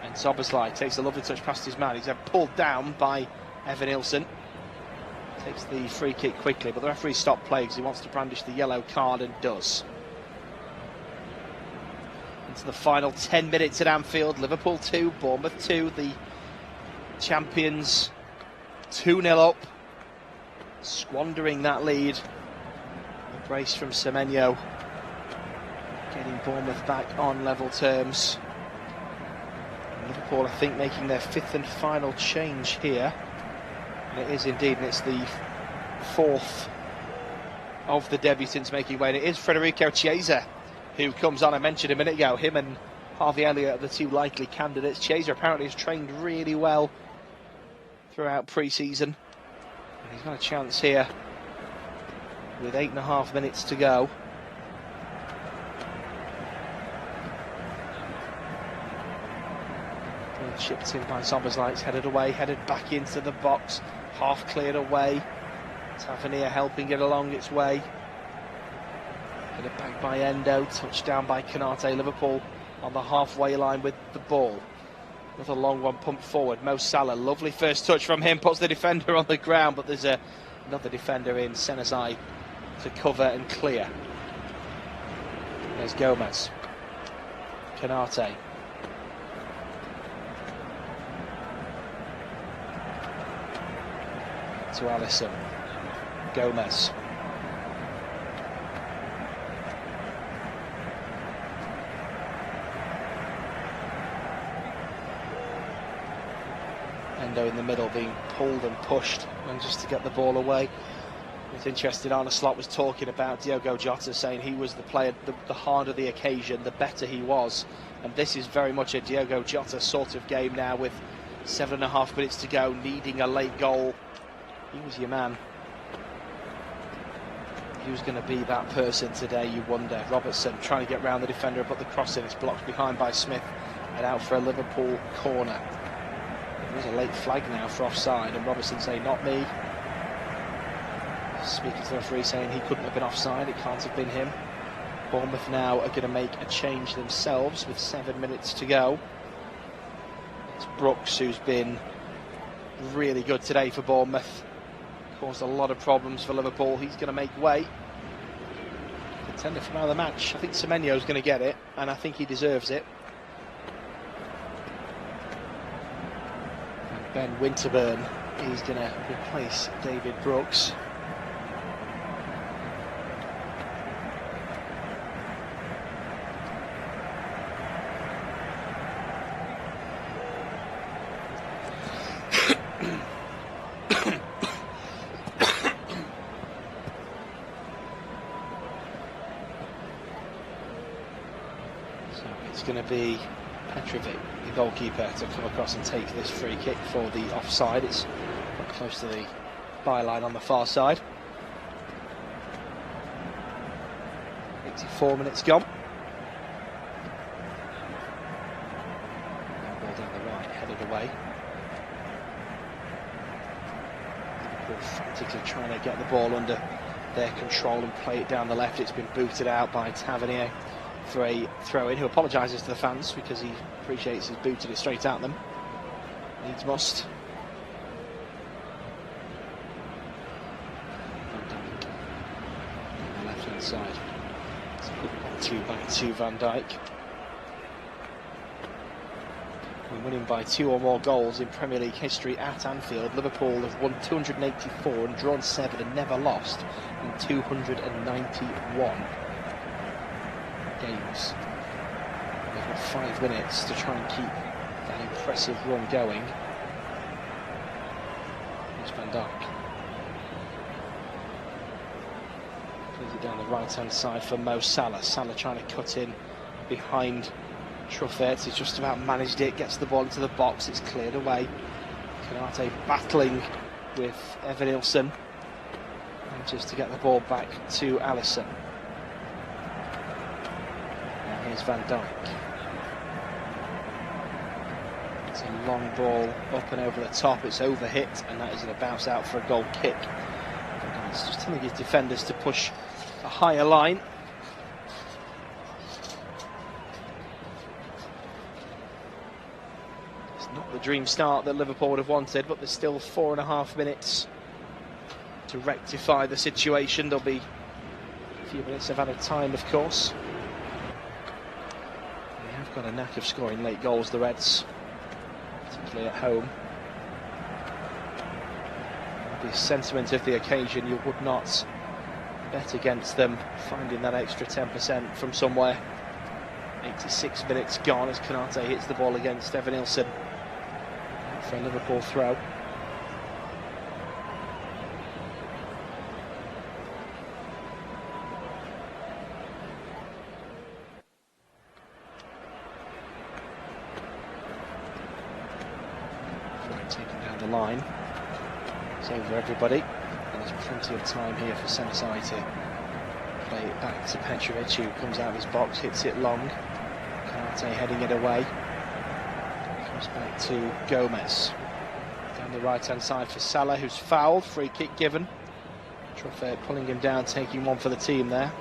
And Szoboszlai takes a lovely touch past his man. He's then pulled down by Evan Ilson. Takes the free kick quickly, but the referee stopped play because he wants to brandish the yellow card, and does. Into the final 10 minutes at Anfield. Liverpool 2, Bournemouth 2. The champions 2-0 up. Squandering that lead. A brace from Semenyo. Getting Bournemouth back on level terms. Liverpool, I think, making their 5th and final change here. And it is indeed, and it's the 4th of the debutants making way, and it is Federico Chiesa who comes on. I mentioned a minute ago, him and Harvey Elliott are the two likely candidates. Chiesa apparently has trained really well throughout pre-season. He's got a chance here with 8.5 minutes to go. Chipped in by Zombers, headed away, headed back into the box, half cleared away. Tavernier helping it along its way. Headed back by Endo, touchdown by Canate. Liverpool on the halfway line with the ball. Another long one pumped forward. Mo Salah, lovely first touch from him, puts the defender on the ground, but there's another defender in Senezai to cover and clear. There's Gomez. Canate. To Alisson. Gomez. Endo in the middle being pulled and pushed, and just to get the ball away. It's interesting, Arne Slot was talking about Diogo Jota, saying he was the player, the harder the occasion, the better he was. And this is very much a Diogo Jota sort of game now, with 7.5 minutes to go, needing a late goal. He was your man. Who's going to be that person today, you wonder? Robertson trying to get round the defender, but the cross in, it's blocked behind by Smith and out for a Liverpool corner. There's a late flag now for offside, and Robertson saying, not me. Speaking to the referee saying he couldn't have been offside, it can't have been him. Bournemouth now are going to make a change themselves with 7 minutes to go. It's Brooks who's been really good today for Bournemouth. Caused a lot of problems for Liverpool. He's going to make way. Contender for man of the match. I think Semenyo's going to get it, and I think he deserves it. And Ben Winterburn is going to replace David Brooks. Going to be Petrovic, the goalkeeper, to come across and take this free kick for the offside. It's quite close to the byline on the far side. 84 minutes gone. Now ball down the right, headed away. Liverpool frantically trying to get the ball under their control and play it down the left. It's been booted out by Tavernier for a throw-in, who apologises to the fans because he appreciates he's booted it straight at them. Needs must. Van Dijk on the left-hand side. It's a good 1-2 back to Van Dijk. We're winning by 2 or more goals in Premier League history at Anfield. Liverpool have won 284 and drawn 7 and never lost in 291 games. They've got 5 minutes to try and keep that impressive run going. Here's Van Dijk. Plays it down the right-hand side for Mo Salah. Salah trying to cut in behind Truffert. He's just about managed it, gets the ball into the box, it's cleared away. Canate battling with Evanilson. Manages to get the ball back to Alisson. Here's Van Dijk. It's a long ball up and over the top. It's overhit, and that is going to bounce out for a goal kick. Van Dijk's just telling his defenders to push a higher line. It's not the dream start that Liverpool would have wanted, but there's still 4.5 minutes to rectify the situation. There'll be a few minutes of added time, of course. Got a knack of scoring late goals, the Reds, particularly at home. The sentiment of the occasion, you would not bet against them finding that extra 10% from somewhere. 86 minutes gone as Canate hits the ball against Evanilson for a Liverpool throw. line. It's over everybody, and there's plenty of time here for Senesi to play it back to Petrovic, who comes out of his box, hits it long. Canate heading it away. Comes back to Gomez. Down the right-hand side for Salah, who's fouled. Free kick given. Truffert pulling him down, taking one for the team there.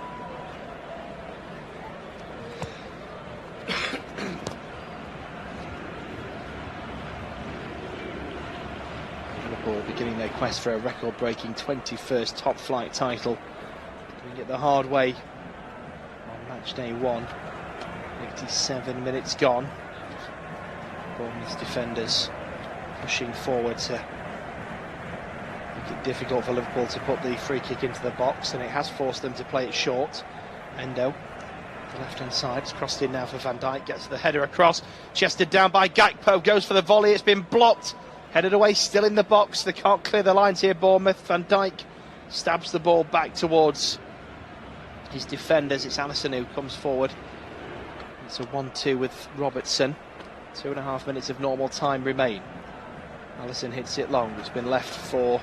Liverpool beginning their quest for a record-breaking 21st top-flight title. Doing it the hard way on match day 1. 87 minutes gone. Bournemouth's defenders pushing forward to make it difficult for Liverpool to put the free kick into the box, and it has forced them to play it short. Endo, the left-hand side, it's crossed in now for Van Dijk, gets the header across, chested down by Gakpo, goes for the volley, it's been blocked, headed away, still in the box, they can't clear the lines here, Bournemouth. Van Dijk stabs the ball back towards his defenders. It's Alisson who comes forward. It's a 1-2 with Robertson. 2.5 minutes of normal time remain. Alisson hits it long. It's been left for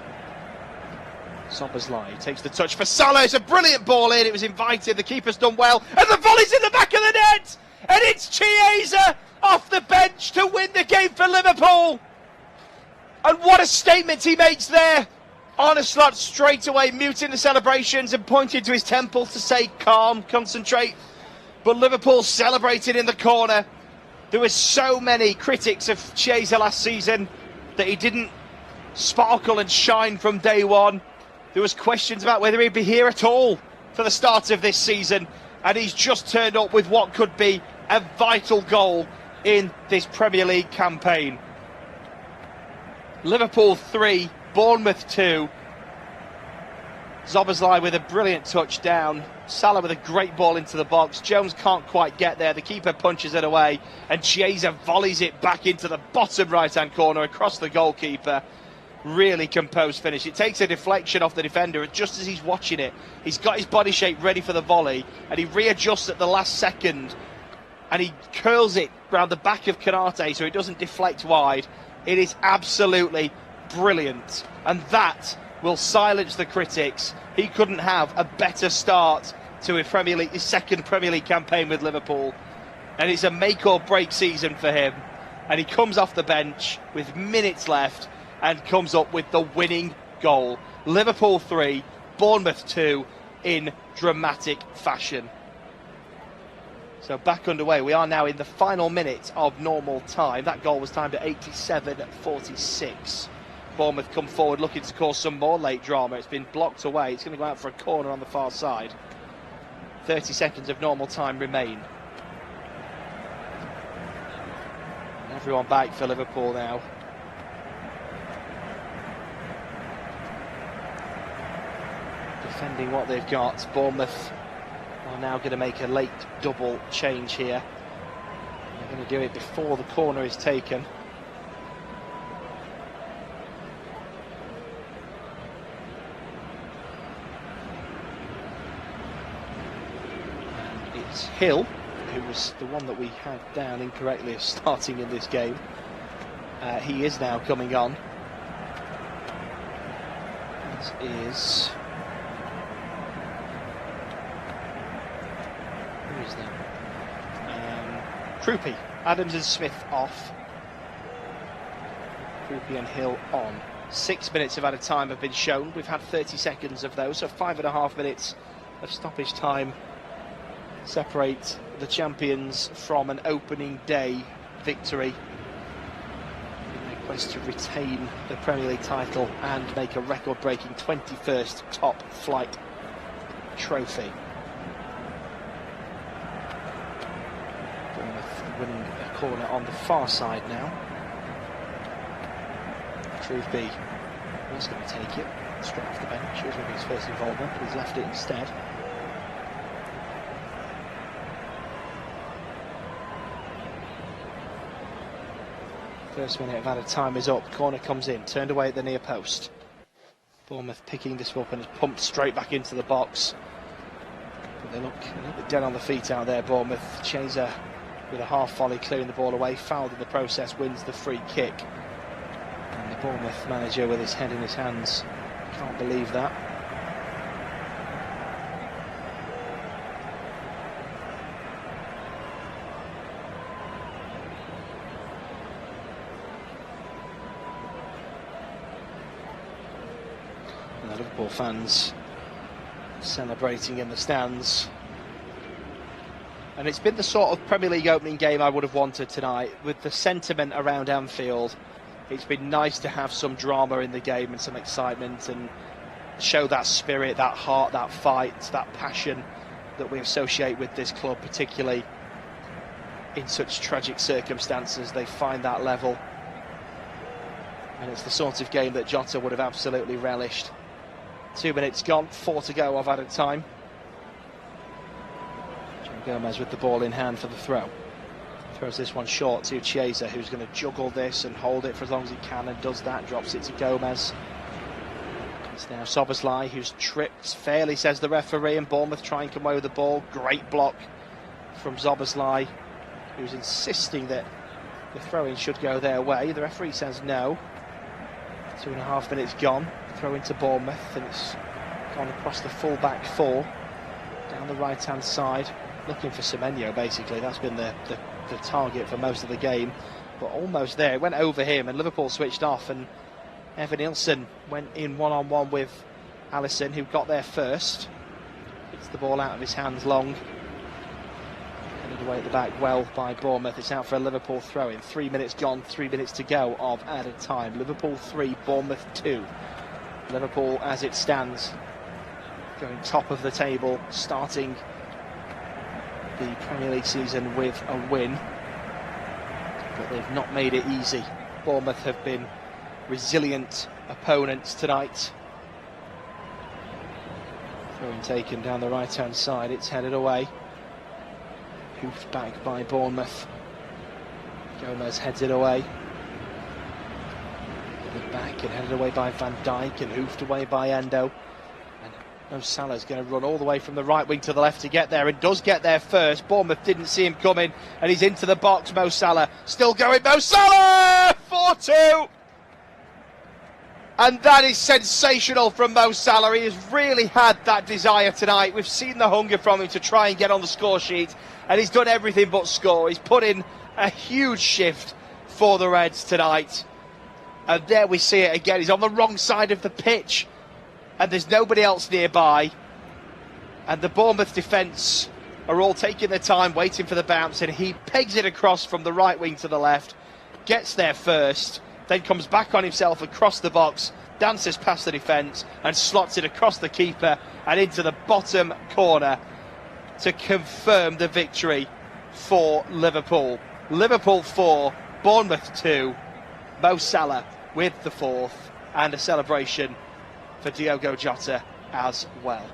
Szoboszlai. He takes the touch for Salah. It's a brilliant ball in. It was invited. The keeper's done well. And the volley's in the back of the net. And it's Chiesa off the bench to win the game for Liverpool. And what a statement he makes there. Arne Slot straight away muting the celebrations and pointing to his temple to say calm, concentrate. But Liverpool celebrated in the corner. There were so many critics of Chiesa last season that he didn't sparkle and shine from day one. There was questions about whether he'd be here at all for the start of this season, and he's just turned up with what could be a vital goal in this Premier League campaign. Liverpool 3, Bournemouth 2. Szoboszlai with a brilliant touchdown. Salah with a great ball into the box. Jones can't quite get there. The keeper punches it away. And Chiesa volleys it back into the bottom right-hand corner across the goalkeeper. Really composed finish. It takes a deflection off the defender. Just as he's watching it, he's got his body shape ready for the volley. And he readjusts at the last second. And he curls it round the back of Canate so it doesn't deflect wide. It is absolutely brilliant. And that will silence the critics. He couldn't have a better start to his second Premier League campaign with Liverpool, and it's a make or break season for him. And he comes off the bench with minutes left and comes up with the winning goal. Liverpool 3, Bournemouth 2 in dramatic fashion. So back underway. We are now in the final minute of normal time. That goal was timed at 87:46. Bournemouth come forward looking to cause some more late drama. It's been blocked away. It's going to go out for a corner on the far side. 30 seconds of normal time remain. Everyone back for Liverpool now. Defending what they've got. Bournemouth are now going to make a late double change here. They're going to do it before the corner is taken. It's Hill, who was the one that we had down incorrectly as starting in this game. He is now coming on. This is... who is that? Krupi. Adams and Smith off. Krupi and Hill on. 6 minutes of added time have been shown. We've had 30 seconds of those, so 5.5 minutes of stoppage time separate the champions from an opening day victory in their quest to retain the Premier League title and make a record-breaking 21st top flight trophy. Bournemouth winning a corner on the far side now. Shrewsbury was going to take it straight off the bench. It was going to be his first involvement, but he's left it instead. First minute of added time is up. Corner comes in, turned away at the near post. Bournemouth picking this up and is pumped straight back into the box. But they look a little bit dead on the feet out there, Bournemouth. Chiesa with a half volley clearing the ball away, fouled in the process, wins the free kick. And the Bournemouth manager with his head in his hands. Can't believe that. And the Liverpool fans celebrating in the stands. And it's been the sort of Premier League opening game I would have wanted tonight. With the sentiment around Anfield, it's been nice to have some drama in the game and some excitement and show that spirit, that heart, that fight, that passion that we associate with this club, particularly in such tragic circumstances. They find that level. And it's the sort of game that Jota would have absolutely relished. 2 minutes gone, 4 to go of added time. Gomez with the ball in hand for the throw. Throws this one short to Chiesa, who's going to juggle this and hold it for as long as he can, and does that. Drops it to Gomez. It's now Szoboszlai, who's tripped fairly, says the referee, and Bournemouth try and come away with the ball. Great block from Szoboszlai, who's insisting that the throw-in should go their way. The referee says no. 2.5 minutes gone. Throw into Bournemouth, and it's gone across the full back four down the right-hand side. Looking for Semenyo, basically. That's been the target for most of the game, but almost there. It went over him, and Liverpool switched off, and Evan Nilsson went in one-on-one with Alisson, who got there first. Gets the ball out of his hands long. Headed away at the back well by Bournemouth. It's out for a Liverpool throw-in. 3 minutes gone, 3 minutes to go of added time. Liverpool 3, Bournemouth 2. Liverpool, as it stands, going top of the table, starting the Premier League season with a win, but they've not made it easy. Bournemouth have been resilient opponents tonight. Throw-in taken down the right-hand side, it's headed away. Hoofed back by Bournemouth. Gomez heads it away. Headed back and headed away by Van Dijk, and hoofed away by Endo. Mo Salah's going to run all the way from the right wing to the left to get there, and does get there first. Bournemouth didn't see him coming, and he's into the box. Mo Salah still going. Mo Salah! 4-2! And that is sensational from Mo Salah. He has really had that desire tonight. We've seen the hunger from him to try and get on the score sheet, and he's done everything but score. He's put in a huge shift for the Reds tonight. And there we see it again. He's on the wrong side of the pitch, and there's nobody else nearby, and the Bournemouth defence are all taking their time waiting for the bounce, and he pegs it across from the right wing to the left, gets there first, then comes back on himself across the box, dances past the defence and slots it across the keeper and into the bottom corner to confirm the victory for Liverpool. Liverpool 4, Bournemouth 2, Mo Salah with the fourth, and a celebration for Diogo Jota as well.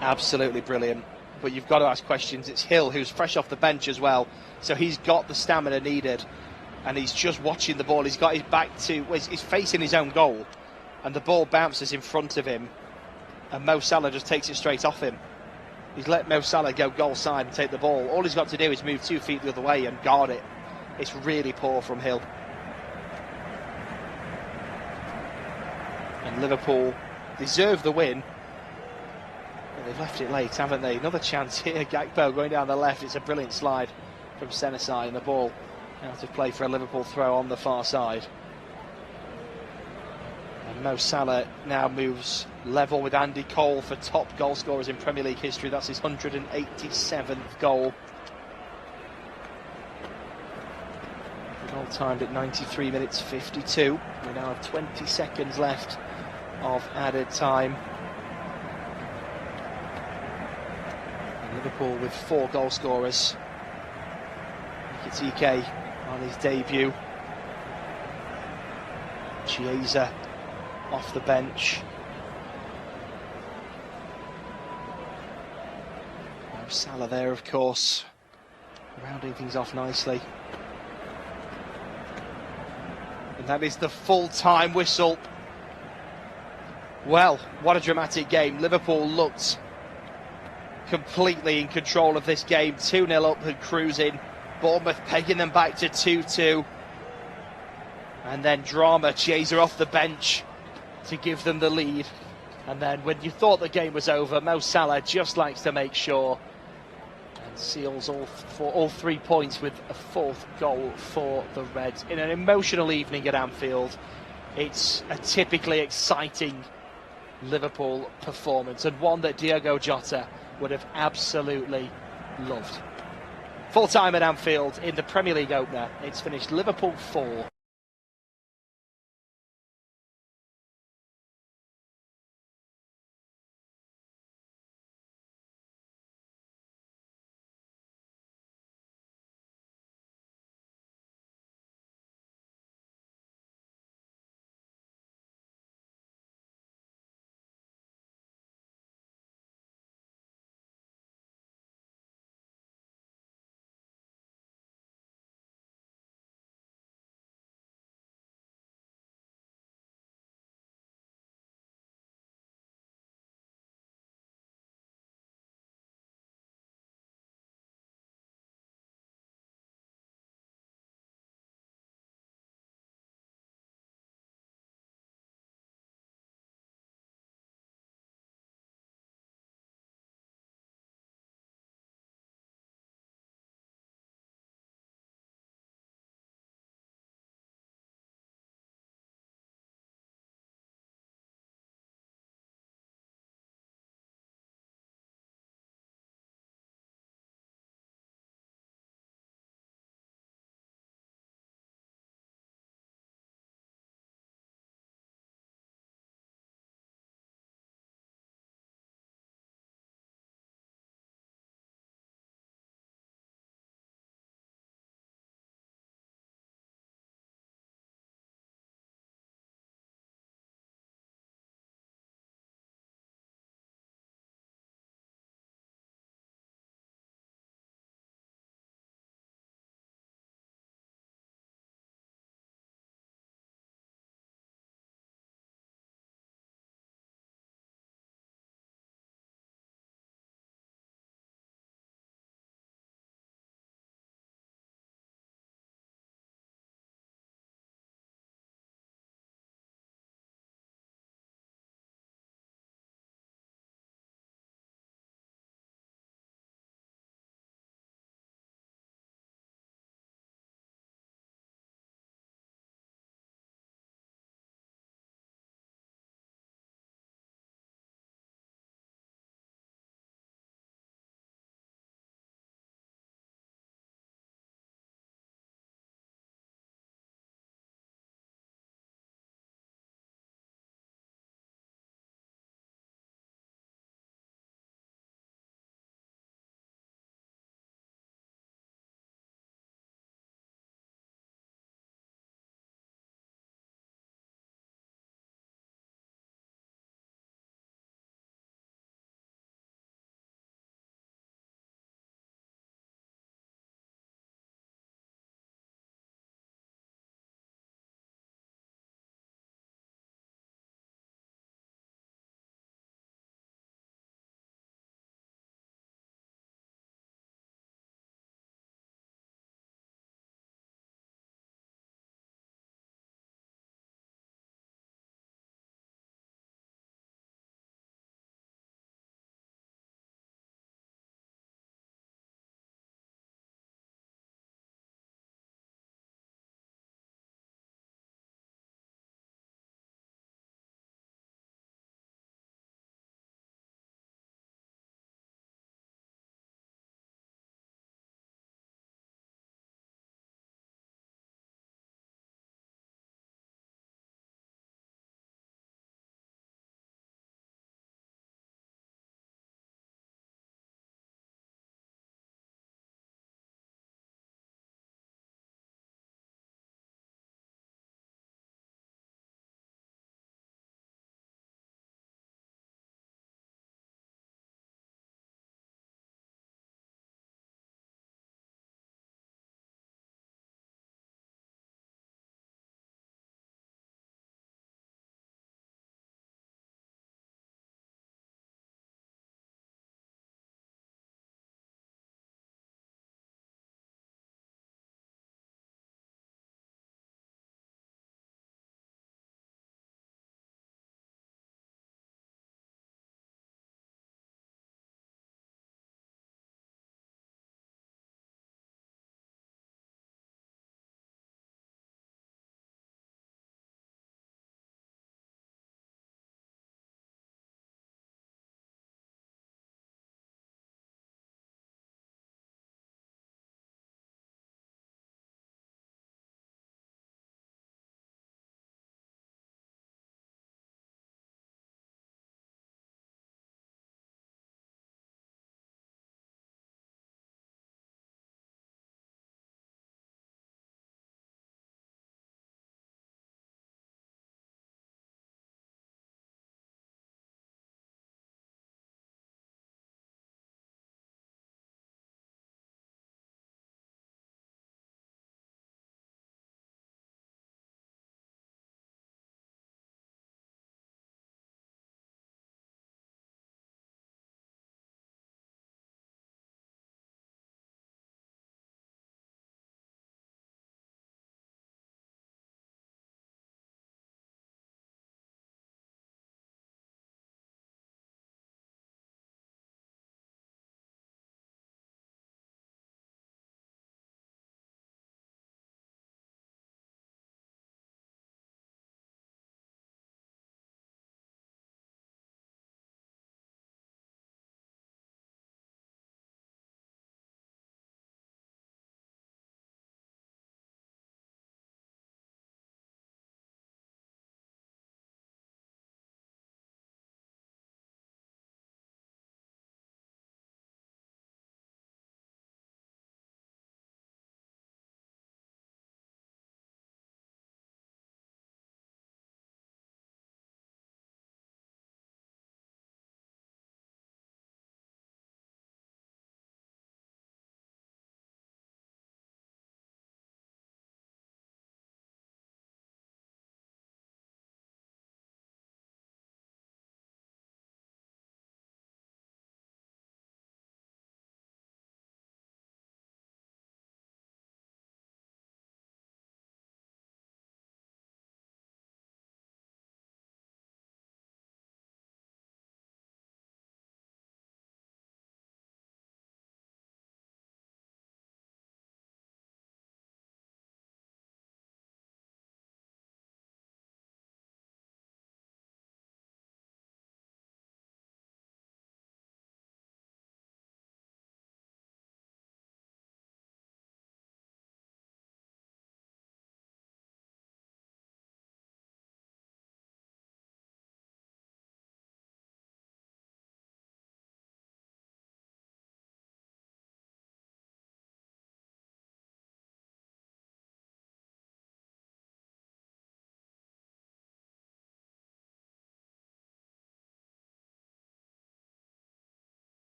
Absolutely brilliant. But you've got to ask questions. It's Hill, who's fresh off the bench as well, so he's got the stamina needed, and he's just watching the ball. He's got his back to, he's facing his own goal, and the ball bounces in front of him, and Mo Salah just takes it straight off him. He's let Mo Salah go goal side and take the ball. All he's got to do is move 2 feet the other way and guard it. It's really poor from Hill. And Liverpool deserve the win. Well, they've left it late, haven't they? Another chance here. Gakpo going down the left. It's a brilliant slide from Senesi, and the ball out of play for a Liverpool throw on the far side. And Mo Salah now moves level with Andy Cole for top goal scorers in Premier League history. That's his 187th goal. The goal timed at 93 minutes 52. We now have 20 seconds left of added time. And Liverpool with 4 goal scorers. Ekitike on his debut. Chiesa off the bench. Salah there, of course, rounding things off nicely. And that is the full-time whistle. Well, what a dramatic game. Liverpool looked completely in control of this game. 2-0 up and cruising. Bournemouth pegging them back to 2-2. And then drama, Chiesa off the bench to give them the lead. And then when you thought the game was over, Mo Salah just likes to make sure and seals all 3 points with a 4th goal for the Reds. In an emotional evening at Anfield, it's a typically exciting Liverpool performance, and one that Diogo Jota would have absolutely loved. Full time at Anfield in the Premier League opener. It's finished Liverpool 4,